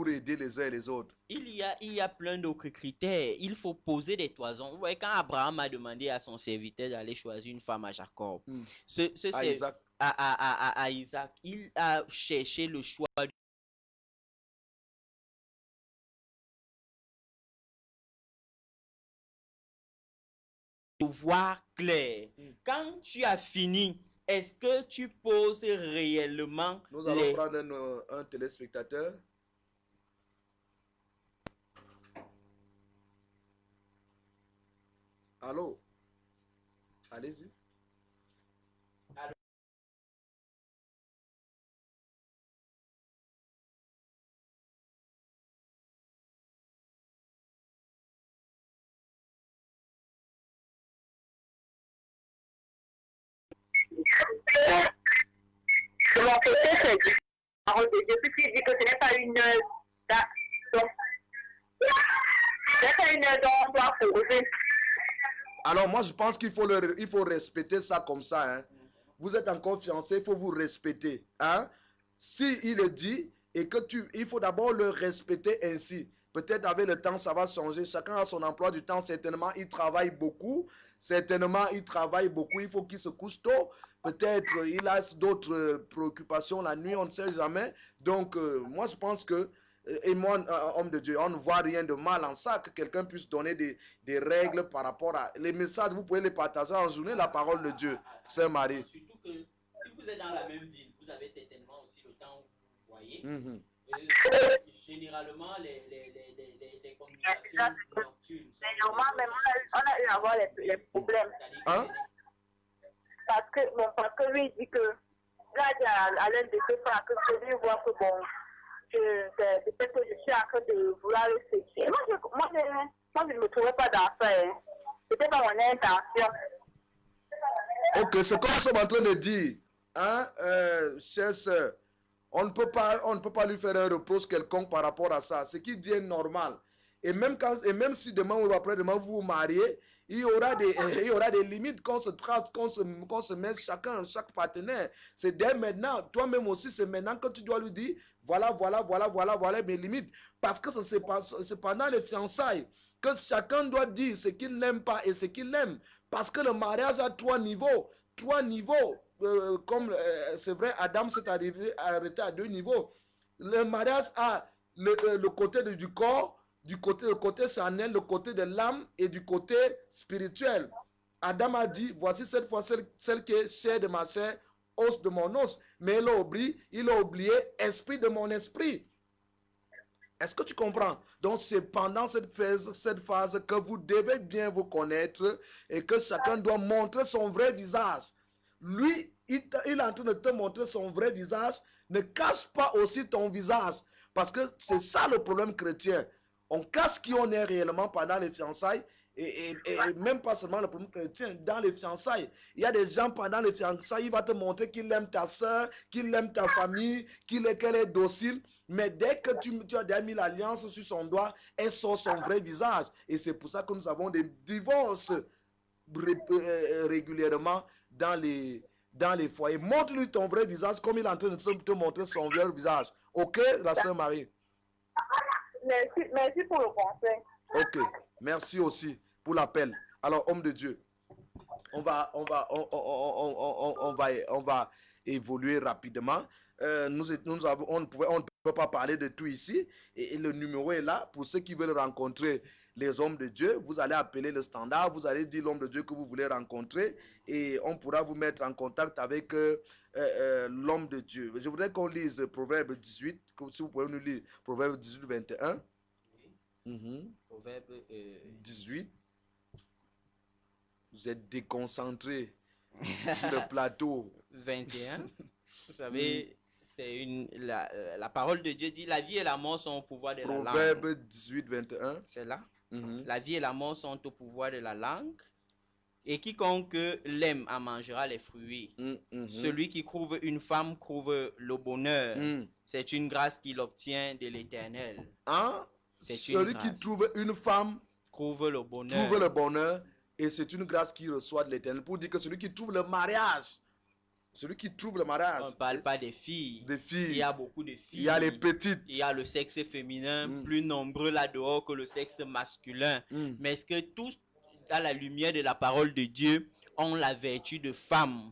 aider les uns et les autres? Il y a plein d'autres critères. Il faut poser des toisons. Vous voyez, quand Abraham a demandé à son serviteur d'aller choisir une femme à Jacob, à Isaac, il a cherché le choix de voir clair. Quand tu as fini, est-ce que tu poses réellement Nous allons prendre un téléspectateur. Allô? Allez-y. De mon côté, c'est du parole de Dieu, puisqu'il dit que ce n'est pas une heure donc, c'est pas une heure dont on doit poser. Alors moi je pense qu'il faut, il faut respecter ça comme ça. Hein. Vous êtes encore fiancé, il faut vous respecter. Hein. Si il le dit et que il faut d'abord le respecter ainsi. Peut-être avec le temps ça va changer. Chacun a son emploi du temps. Certainement il travaille beaucoup. Certainement il travaille beaucoup. Il faut qu'il se couche tôt. Peut-être il a d'autres préoccupations la nuit. On ne sait jamais. Donc moi je pense que et moi, homme de Dieu, on ne voit rien de mal en ça, que quelqu'un puisse donner des règles par rapport à... Les messages, vous pouvez les partager en journée, la parole de Dieu, Saint Marie. Surtout que si vous êtes dans la même ville, vous avez certainement aussi le temps où vous voyez. Généralement, les communications nocturnes... Mais on a eu à voir les problèmes. Hein? Parce que lui, il dit que... Là, il y a l'un de ses frères que je lui vois que bon... peut-être que je suis en train de vouloir le sécher. Moi, je ne me trouvais pas d'affaires. C'était pas mon intention. Ok, c'est comme ça qu'on est en train de dire. Hein, chère sœur, on ne peut pas lui faire un reproche quelconque par rapport à ça. Ce qui dit est normal. Et même si demain ou après-demain vous vous mariez, il y aura des limites qu'on se trace, qu'on se met chaque partenaire. C'est dès maintenant. Toi-même aussi, c'est maintenant que tu dois lui dire, voilà mes limites. Parce que c'est pendant les fiançailles que chacun doit dire ce qu'il n'aime pas et ce qu'il aime. Parce que le mariage a 3 niveaux. 3 niveaux. Comme c'est vrai, Adam s'est arrêté à 2 niveaux. Le mariage a le côté du corps, le côté charnel, le côté de l'âme et du côté spirituel. Adam a dit, voici cette fois celle qui est chair de ma chair, os de mon os. Mais il a oublié esprit de mon esprit. Est-ce que tu comprends? Donc c'est pendant cette phase que vous devez bien vous connaître et que chacun doit montrer son vrai visage. Lui, il est en train de te montrer son vrai visage. Ne cache pas aussi ton visage. Parce que c'est ça le problème chrétien. On cache qui on est réellement pendant les fiançailles. Et même pas seulement le problème chrétien, dans les fiançailles. Il y a des gens pendant les fiançailles, il va te montrer qu'il aime ta soeur, qu'il aime ta famille, qu'elle est docile. Mais dès que tu as déjà mis l'alliance sur son doigt, elle sort son vrai visage. Et c'est pour ça que nous avons des divorces régulièrement dans les foyers. Montre-lui ton vrai visage comme il est en train de te montrer son vrai visage. Ok, la sœur Marie? Merci pour le conseil. Ok, merci aussi pour l'appel. Alors, homme de Dieu, on va évoluer rapidement. On ne peut pas parler de tout ici. Et le numéro est là. Pour ceux qui veulent rencontrer les hommes de Dieu, vous allez appeler le standard. Vous allez dire l'homme de Dieu que vous voulez rencontrer. Et on pourra vous mettre en contact avec l'homme de Dieu. Je voudrais qu'on lise Proverbe 18. Si vous pouvez nous lire Proverbe 18, 21. Proverbe 18. Vous êtes déconcentrés sur le plateau. 21. Vous savez, c'est la parole de Dieu dit, la vie et la mort sont au pouvoir de la langue. Proverbe 18, 21. C'est là. La vie et la mort sont au pouvoir de la langue. Et quiconque l'aime en mangera les fruits. Celui qui trouve une femme trouve le bonheur. C'est une grâce qu'il obtient de l'Éternel. Hein? Celui qui trouve une femme trouve le bonheur. Trouve le bonheur. Et c'est une grâce qu'il reçoit de l'Éternel. Pour dire que celui qui trouve le mariage, celui qui trouve le mariage. On ne parle pas des filles. Des filles. Il y a beaucoup de filles. Il y a les petites. Il y a le sexe féminin plus nombreux là-dehors que le sexe masculin. Mais est-ce que tous, à la lumière de la parole de Dieu, ont la vertu de femme?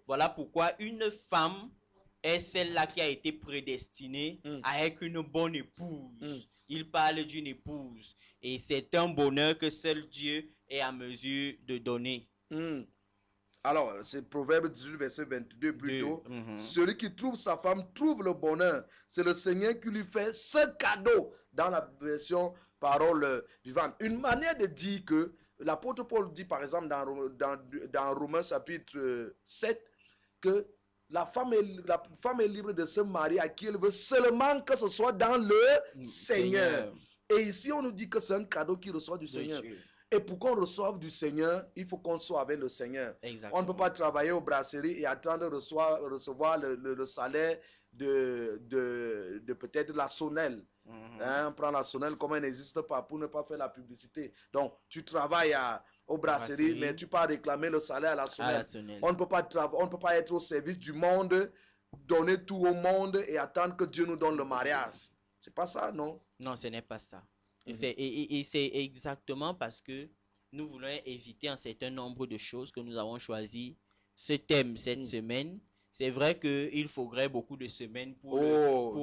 Voilà pourquoi une femme est celle-là qui a été prédestinée à être une bonne épouse. Il parle d'une épouse. Et c'est un bonheur que seul Dieu est à mesure de donner. Alors, c'est Proverbe 18, verset 22 plutôt. Celui qui trouve sa femme trouve le bonheur. C'est le Seigneur qui lui fait ce cadeau dans la version parole vivante. Une manière de dire que l'apôtre Paul dit par exemple dans Romains chapitre 7 que la femme est libre de se marier à qui elle veut, seulement que ce soit dans le Seigneur. Et ici, on nous dit que c'est un cadeau qu'il reçoit du Seigneur. Et pour qu'on reçoive du Seigneur, il faut qu'on soit avec le Seigneur. On ne Exactement. peut pas travailler aux brasseries et attendre de recevoir le salaire de peut-être la Sonnelle. Hein, prends la Sonnelle comme elle n'existe pas pour ne pas faire la publicité. Donc, tu travailles aux brasseries, Brasserie. mais tu peux pas réclamer le salaire à la À Sonnelle. la Sonnelle. On ne peut pas être au service du monde, donner tout au monde et attendre que Dieu nous donne le mariage. C'est pas ça, non? Non, ce n'est pas ça. Et Mhm. et c'est exactement parce que nous voulons éviter un certain nombre de choses que nous avons choisi ce thème cette semaine. C'est vrai qu'il faudrait beaucoup de semaines pour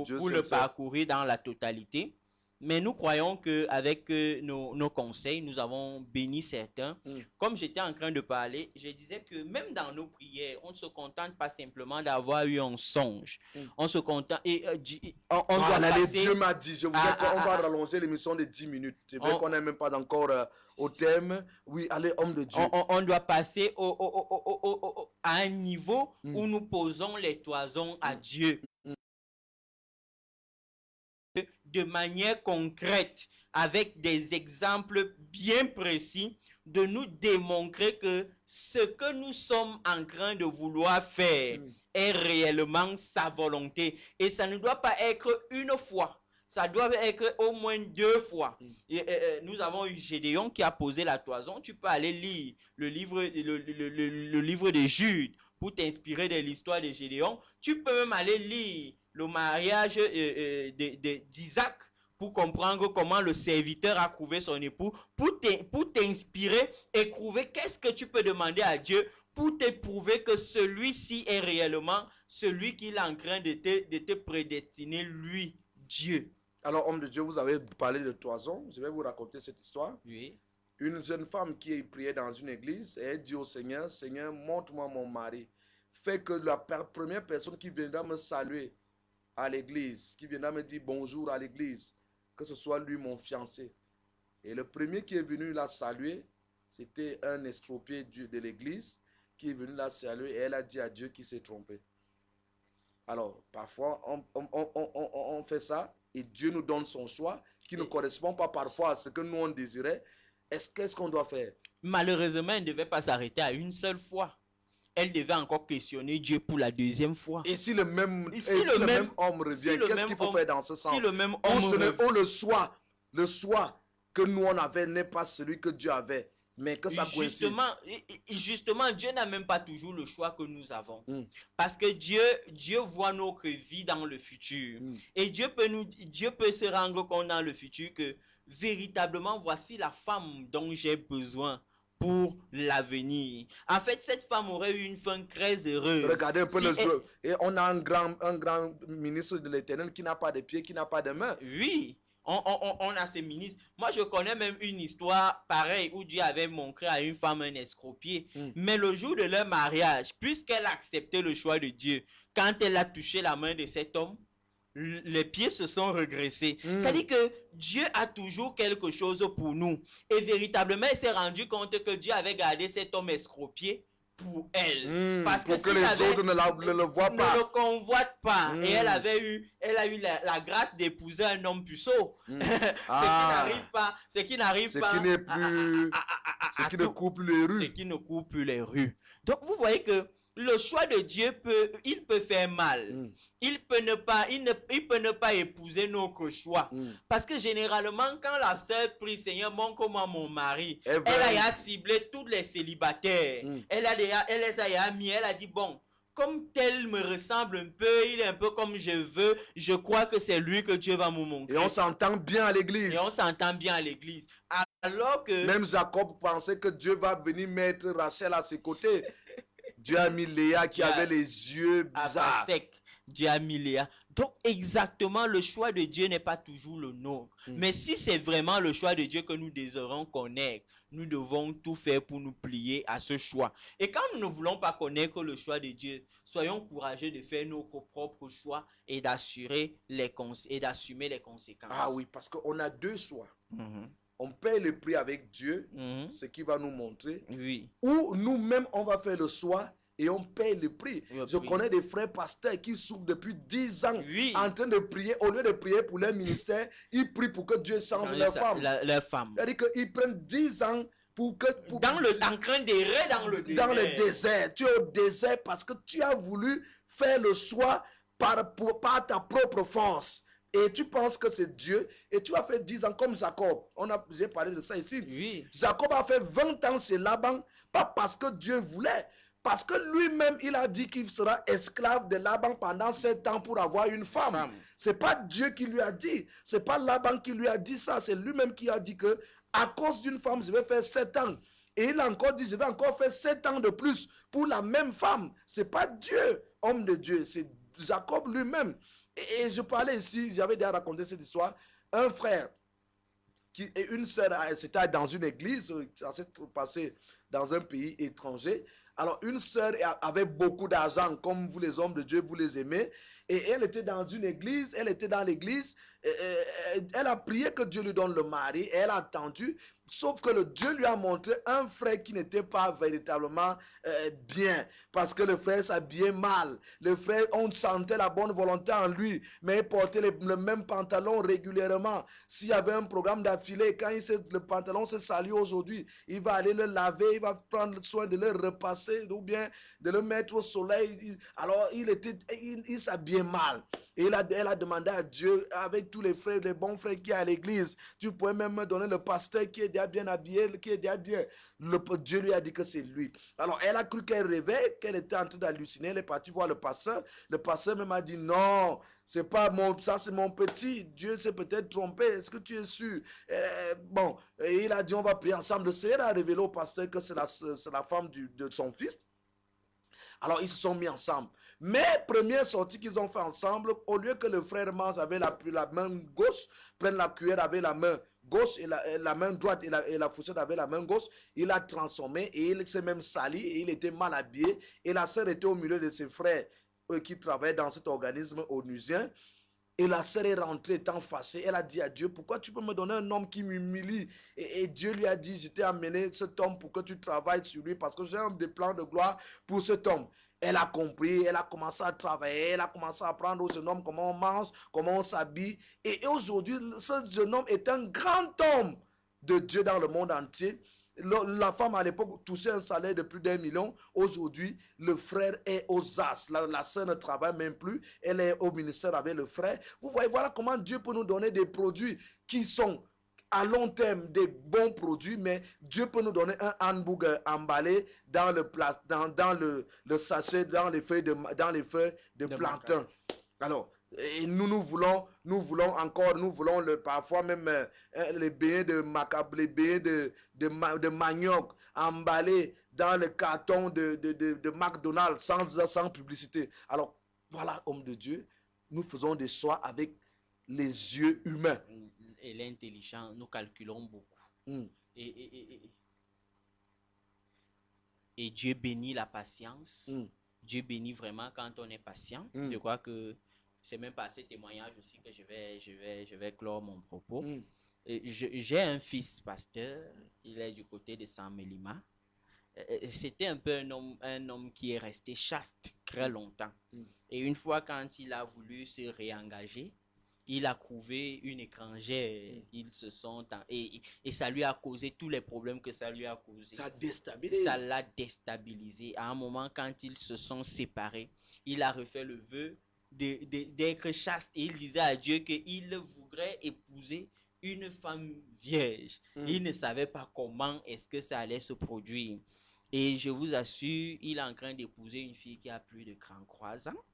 Dieu pour seul le sait. parcourir dans la totalité. Mais nous croyons qu'avec nos conseils, nous avons béni certains. Comme j'étais en train de parler, je disais que même dans nos prières, on ne se contente pas simplement d'avoir eu un songe. On se contente et on doit Voilà, passer... Dieu m'a dit, je voudrais qu'on va rallonger l'émission de 10 minutes. C'est vrai qu'on n'est même pas encore au thème. Oui, allez, homme de Dieu. On doit passer à un niveau où nous posons les toisons à Dieu. De manière concrète, avec des exemples bien précis, de nous démontrer que ce que nous sommes en train de vouloir faire est réellement sa volonté. Et ça ne doit pas être une fois. Ça doit être au moins 2 fois. Nous avons eu Gédéon qui a posé la toison. Tu peux aller lire le livre de Jude pour t'inspirer de l'histoire de Gédéon. Tu peux même aller lire le mariage d'Isaac pour comprendre comment le serviteur a trouvé son époux, pour t'inspirer et trouver qu'est-ce que tu peux demander à Dieu pour te prouver que celui-ci est réellement celui qu'il est en train de te prédestiner, lui, Dieu. Alors, homme de Dieu, vous avez parlé de toison. Je vais vous raconter cette histoire. Oui. Une jeune femme qui priait dans une église et elle dit au Seigneur, Seigneur, montre-moi mon mari. Fais que la première personne qui viendra me saluer à l'église, qui viendra me dire bonjour à l'église, que ce soit lui mon fiancé. Et le premier qui est venu la saluer, c'était un estropié de l'église qui est venu la saluer et elle a dit à Dieu qu'il s'est trompé. Alors, parfois, on fait ça et Dieu nous donne son choix qui ne correspond pas parfois à ce que nous on désirait. Qu'est-ce qu'on doit faire? Malheureusement, elle ne devait pas s'arrêter à une seule fois. Elle devait encore questionner Dieu pour la 2e fois. Et si le même, si le même homme revient, qu'est-ce qu'il faut faire dans ce sens? Si le même homme le choix que nous on avait n'est pas celui que Dieu avait, mais que ça coïncide. Justement, Dieu n'a même pas toujours le choix que nous avons. Parce que Dieu voit notre vie dans le futur. Et Dieu peut se rendre compte dans le futur que véritablement, voici la femme dont j'ai besoin pour l'avenir. En fait, cette femme aurait eu une fin très heureuse. Regardez un peu le jeu. Et on a un grand ministre de l'Éternel qui n'a pas de pieds, qui n'a pas de mains. Oui, on a ces ministres. Moi, je connais même une histoire pareille où Dieu avait montré à une femme un escropier. Mais le jour de leur mariage, puisqu'elle a accepté le choix de Dieu, quand elle a touché la main de cet homme, les pieds se sont regressés. C'est-à-dire que Dieu a toujours quelque chose pour nous. Et véritablement, elle s'est rendu compte que Dieu avait gardé cet homme escropier pour elle. Parce pour que les autres ne le voient pas. Ne le convoitent pas. Et elle a eu la grâce d'épouser un homme puceau. Ce qui ne coupe plus les rues. Ce qui ne coupe plus les rues. Donc, vous voyez que le choix de Dieu peut faire mal. Il peut ne pas épouser notre choix. Parce que généralement, quand la sœur prie, Seigneur, montre-moi mon mari, elle a ciblé tous les célibataires. Elle les a mis, elle a dit, bon, comme tel me ressemble un peu, il est un peu comme je veux, je crois que c'est lui que Dieu va me montrer. Et on s'entend bien à l'église. Alors que... Même Jacob pensait que Dieu va venir mettre Rachel à ses côtés. Dieu a mis Léa qui avait les yeux bizarres. Dieu a mis Léa. Donc exactement, le choix de Dieu n'est pas toujours le nôtre. Mais si c'est vraiment le choix de Dieu que nous désirons connaître, nous devons tout faire pour nous plier à ce choix. Et quand nous ne voulons pas connaître le choix de Dieu, soyons courageux de faire nos propres choix et d'assumer les conséquences. Ah oui, parce qu'on a 2 choix. On paye le prix avec Dieu, ce qui va nous montrer. Oui. Ou nous-mêmes, on va faire le choix et on paye le prix. Je connais des frères pasteurs qui souffrent depuis 10 ans en train de prier. Au lieu de prier pour leur ministère, ils prient pour que Dieu change leur femme. Leur femme. C'est-à-dire qu'ils prennent 10 ans Dans le, en train d'errer dans le désert. Dans le désert. Tu es au désert parce que tu as voulu faire le choix par ta propre force. Et tu penses que c'est Dieu. Et tu as fait 10 ans comme Jacob. J'ai parlé de ça ici. Oui. Jacob a fait 20 ans chez Laban. Pas parce que Dieu voulait. Parce que lui-même, il a dit qu'il sera esclave de Laban pendant 7 ans pour avoir une femme. C'est pas Dieu qui lui a dit. C'est pas Laban qui lui a dit ça. C'est lui-même qui a dit que à cause d'une femme, je vais faire 7 ans. Et il a encore dit, je vais encore faire 7 ans de plus pour la même femme. C'est pas Dieu, homme de Dieu. C'est Jacob lui-même. Et je parlais ici, j'avais déjà raconté cette histoire. Un frère et une sœur, c'était dans une église, ça s'est passé dans un pays étranger. Alors, une sœur avait beaucoup d'argent, comme vous les hommes de Dieu, vous les aimez. Et elle était dans une église, elle était dans l'église. Elle a prié que Dieu lui donne le mari. Et elle a attendu. Sauf que le Dieu lui a montré un frère qui n'était pas véritablement bien. Parce que le frère s'habillait mal. Le frère, on sentait la bonne volonté en lui. Mais il portait le même pantalon régulièrement. S'il y avait un programme d'affilée, quand le pantalon s'est sali aujourd'hui, il va aller le laver, il va prendre soin de le repasser ou bien de le mettre au soleil. Alors, il s'habillait mal. Et elle a demandé à Dieu, avec tous les frères, les bons frères qui sont à l'église, tu pourrais même me donner le pasteur qui est déjà bien habillé, qui est déjà bien. Dieu lui a dit que c'est lui. Alors, elle a cru qu'elle rêvait, qu'elle était en train d'halluciner. Elle est partie voir le pasteur. Le pasteur même a dit non, c'est pas ça c'est mon petit. Dieu s'est peut-être trompé. Est-ce que tu es sûr? Bon, et il a dit on va prier ensemble. Le Seigneur a révélé au pasteur que c'est la femme de son fils. Alors, ils se sont mis ensemble. Mais, première sortie qu'ils ont fait ensemble, au lieu que le frère mange avec la main gauche, prenne la cuillère avec la main gauche et la main droite et la fourchette avec la main gauche, il a transformé et il s'est même sali et il était mal habillé. Et la sœur était au milieu de ses frères qui travaillaient dans cet organisme onusien. Et la sœur est rentrée étant fâchée. Elle a dit à Dieu, pourquoi tu peux me donner un homme qui m'humilie? Et Dieu lui a dit, je t'ai amené cet homme pour que tu travailles sur lui parce que j'ai des plans de gloire pour cet homme. Elle a compris, elle a commencé à travailler, elle a commencé à apprendre au jeune homme comment on mange, comment on s'habille. Et aujourd'hui, ce jeune homme est un grand homme de Dieu dans le monde entier. La femme à l'époque touchait un salaire de plus d'1 million. Aujourd'hui, le frère est aux as. La sœur ne travaille même plus. Elle est au ministère avec le frère. Vous voyez, voilà comment Dieu peut nous donner des produits qui sont à long terme des bons produits, mais Dieu peut nous donner un hamburger emballé dans le sachet, dans les feuilles de plantain. Alors, et nous voulons parfois même les beignets de manioc emballés dans le carton de McDonald's sans publicité. Alors, voilà, homme de Dieu, nous faisons des choix avec les yeux humains. Et l'intelligent, nous calculons beaucoup. Et Dieu bénit la patience. Dieu bénit vraiment quand on est patient. Je crois que c'est même par ces témoignages aussi que je vais clore mon propos. J'ai un fils pasteur, il est du côté de Saint-Mélima. C'était un peu un homme qui est resté chaste très longtemps. Et une fois quand il a voulu se réengager, il a trouvé une étrangère. Ils se sont... Et ça lui a causé tous les problèmes que ça lui a causé. Ça l'a déstabilisé. À un moment, quand ils se sont séparés, il a refait le vœu d'être chaste. Et il disait à Dieu qu'il voudrait épouser une femme vierge. Il ne savait pas comment est-ce que ça allait se produire. Et je vous assure, il est en train d'épouser une fille qui a plus de 33 ans.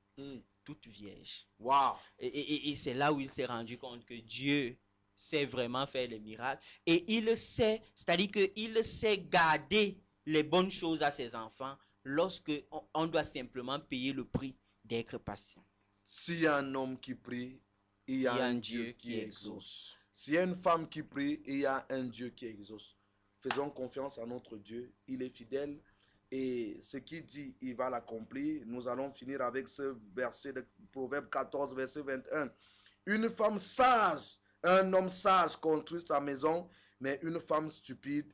Toute vierge. Wow. Et c'est là où il s'est rendu compte que Dieu sait vraiment faire les miracles. Et il sait, c'est-à-dire qu'il sait garder les bonnes choses à ses enfants lorsque on doit simplement payer le prix d'être patient. S'il y a un homme qui prie, il y a un Dieu qui exauce. S'il y a une femme qui prie, il y a un Dieu qui exauce. Faisons confiance à notre Dieu. Il est fidèle. Et ce qu'il dit, il va l'accomplir. Nous allons finir avec ce verset de Proverbe 14, verset 21. Une femme sage, un homme sage construit sa maison, mais une femme stupide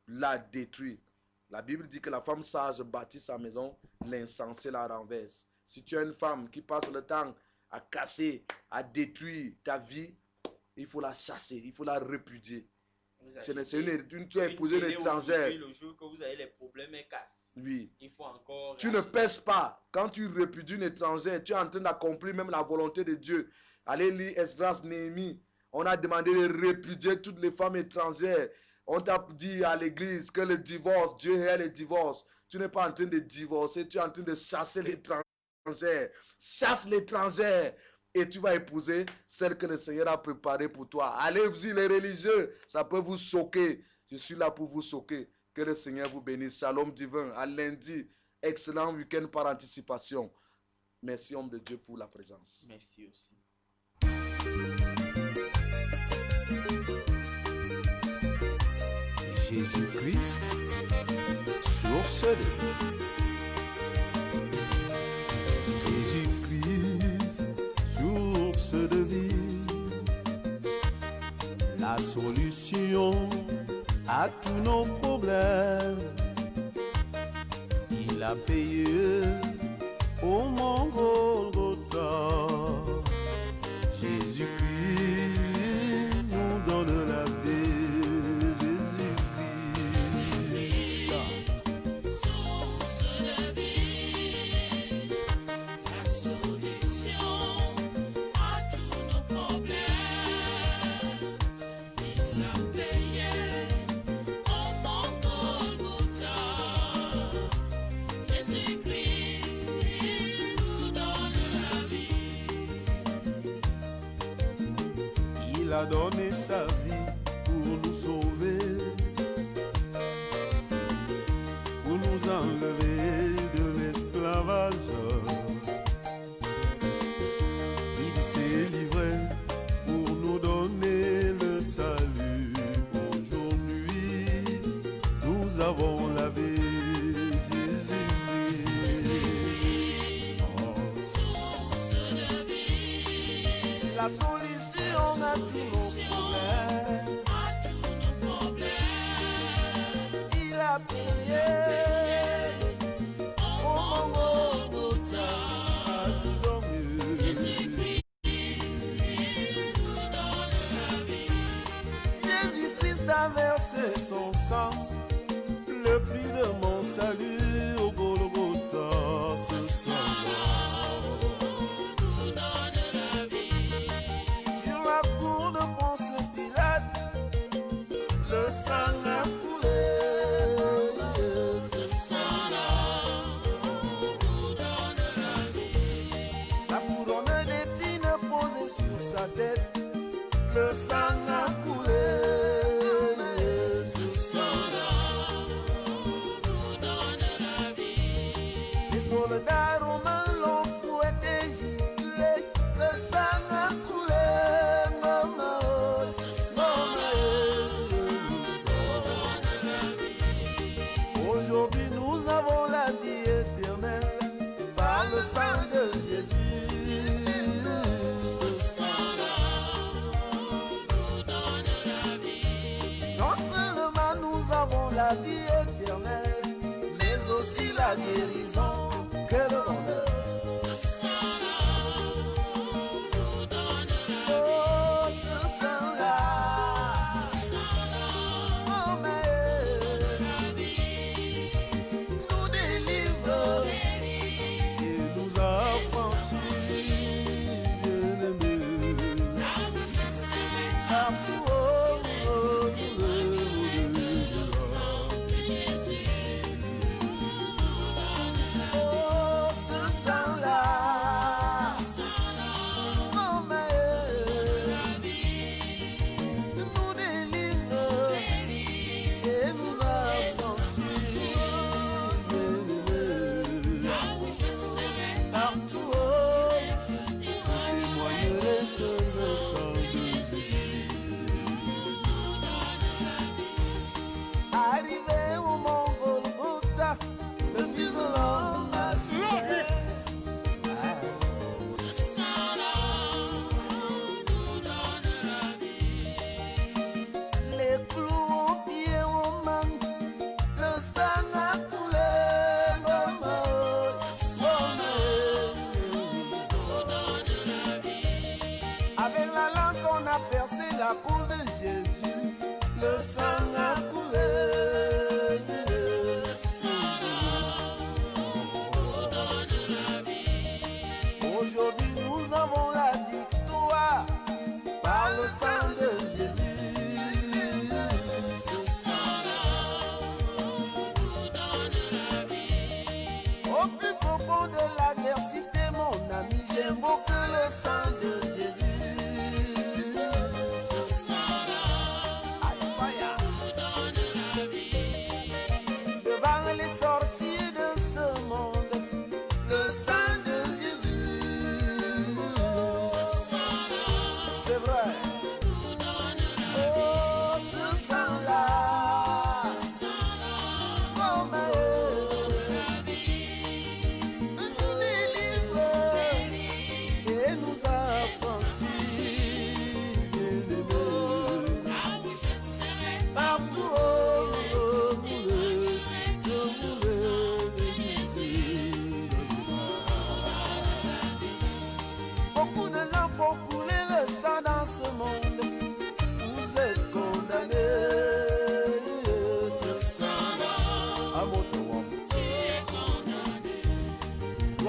la détruit. La Bible dit que la femme sage bâtit sa maison, l'insensé la renverse. Si tu as une femme qui passe le temps à casser, à détruire ta vie, il faut la chasser, il faut la répudier. Tu as épousé une étrangère. Le jour que vous avez les problèmes, elle casse. Oui. Il faut encore. Tu ne pèses pas. Quand tu répudies une étrangère, tu es en train d'accomplir même la volonté de Dieu. Allez lire Esdras, Néhémie. On a demandé de répudier toutes les femmes étrangères. On t'a dit à l'église que le divorce, Dieu est le divorce. Tu n'es pas en train de divorcer, tu es en train de chasser l'étrangère. Chasse l'étrangère et tu vas épouser celle que le Seigneur a préparée pour toi. Allez-y les religieux, ça peut vous choquer. Je suis là pour vous choquer. Que le Seigneur vous bénisse. Shalom divin. À lundi. Excellent week-end par anticipation. Merci homme de Dieu pour la présence. Merci aussi. Jésus-Christ, source de vie. Jésus-Christ, source de vie. La solution à tous nos problèmes. Il a payé au Mont Golgotha. Jésus-Christ nous donne la vie. Il a donné sa vie pour nous sauver, pour nous enlever de l'esclavage. Il s'est livré pour nous donner le salut. Aujourd'hui, nous avons la vie. La solution à tous nos problèmes. Il a payé au Mont Golgotha. Jésus-Christ a versé son sang, le prix de mon salut au Golgotha. Ce sang-là le sang a coulé, ce sang-là nous donne la vie. Les soldats romains l'ont fouetté, giflé, le sang a coulé, maman, aujourd'hui nous avons la vie éternelle par le sang de Jésus. La vie éternelle, mais aussi la guérison. Quel bonheur! Ce sang-là nous donne la vie. Oh, ce sang-là, oh, mais la vie nous délivre et nous affranchit, bien-aimés. Oh,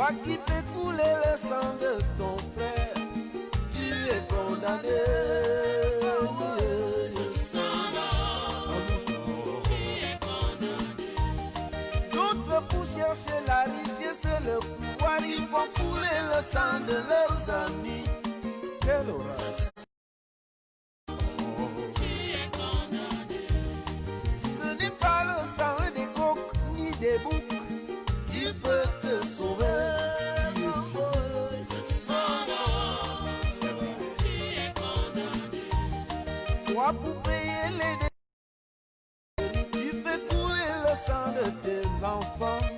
Toi qui fais couler le sang de ton frère, tu es condamné. D'autres pour chercher la richesse et le pouvoir, ils font couler le sang de leurs amis. Quelle horreur! Ce n'est pas le sang des coqs ni des boucs qui peut te sauver. Toi pour payer les délits, tu fais couler le sang de tes enfants.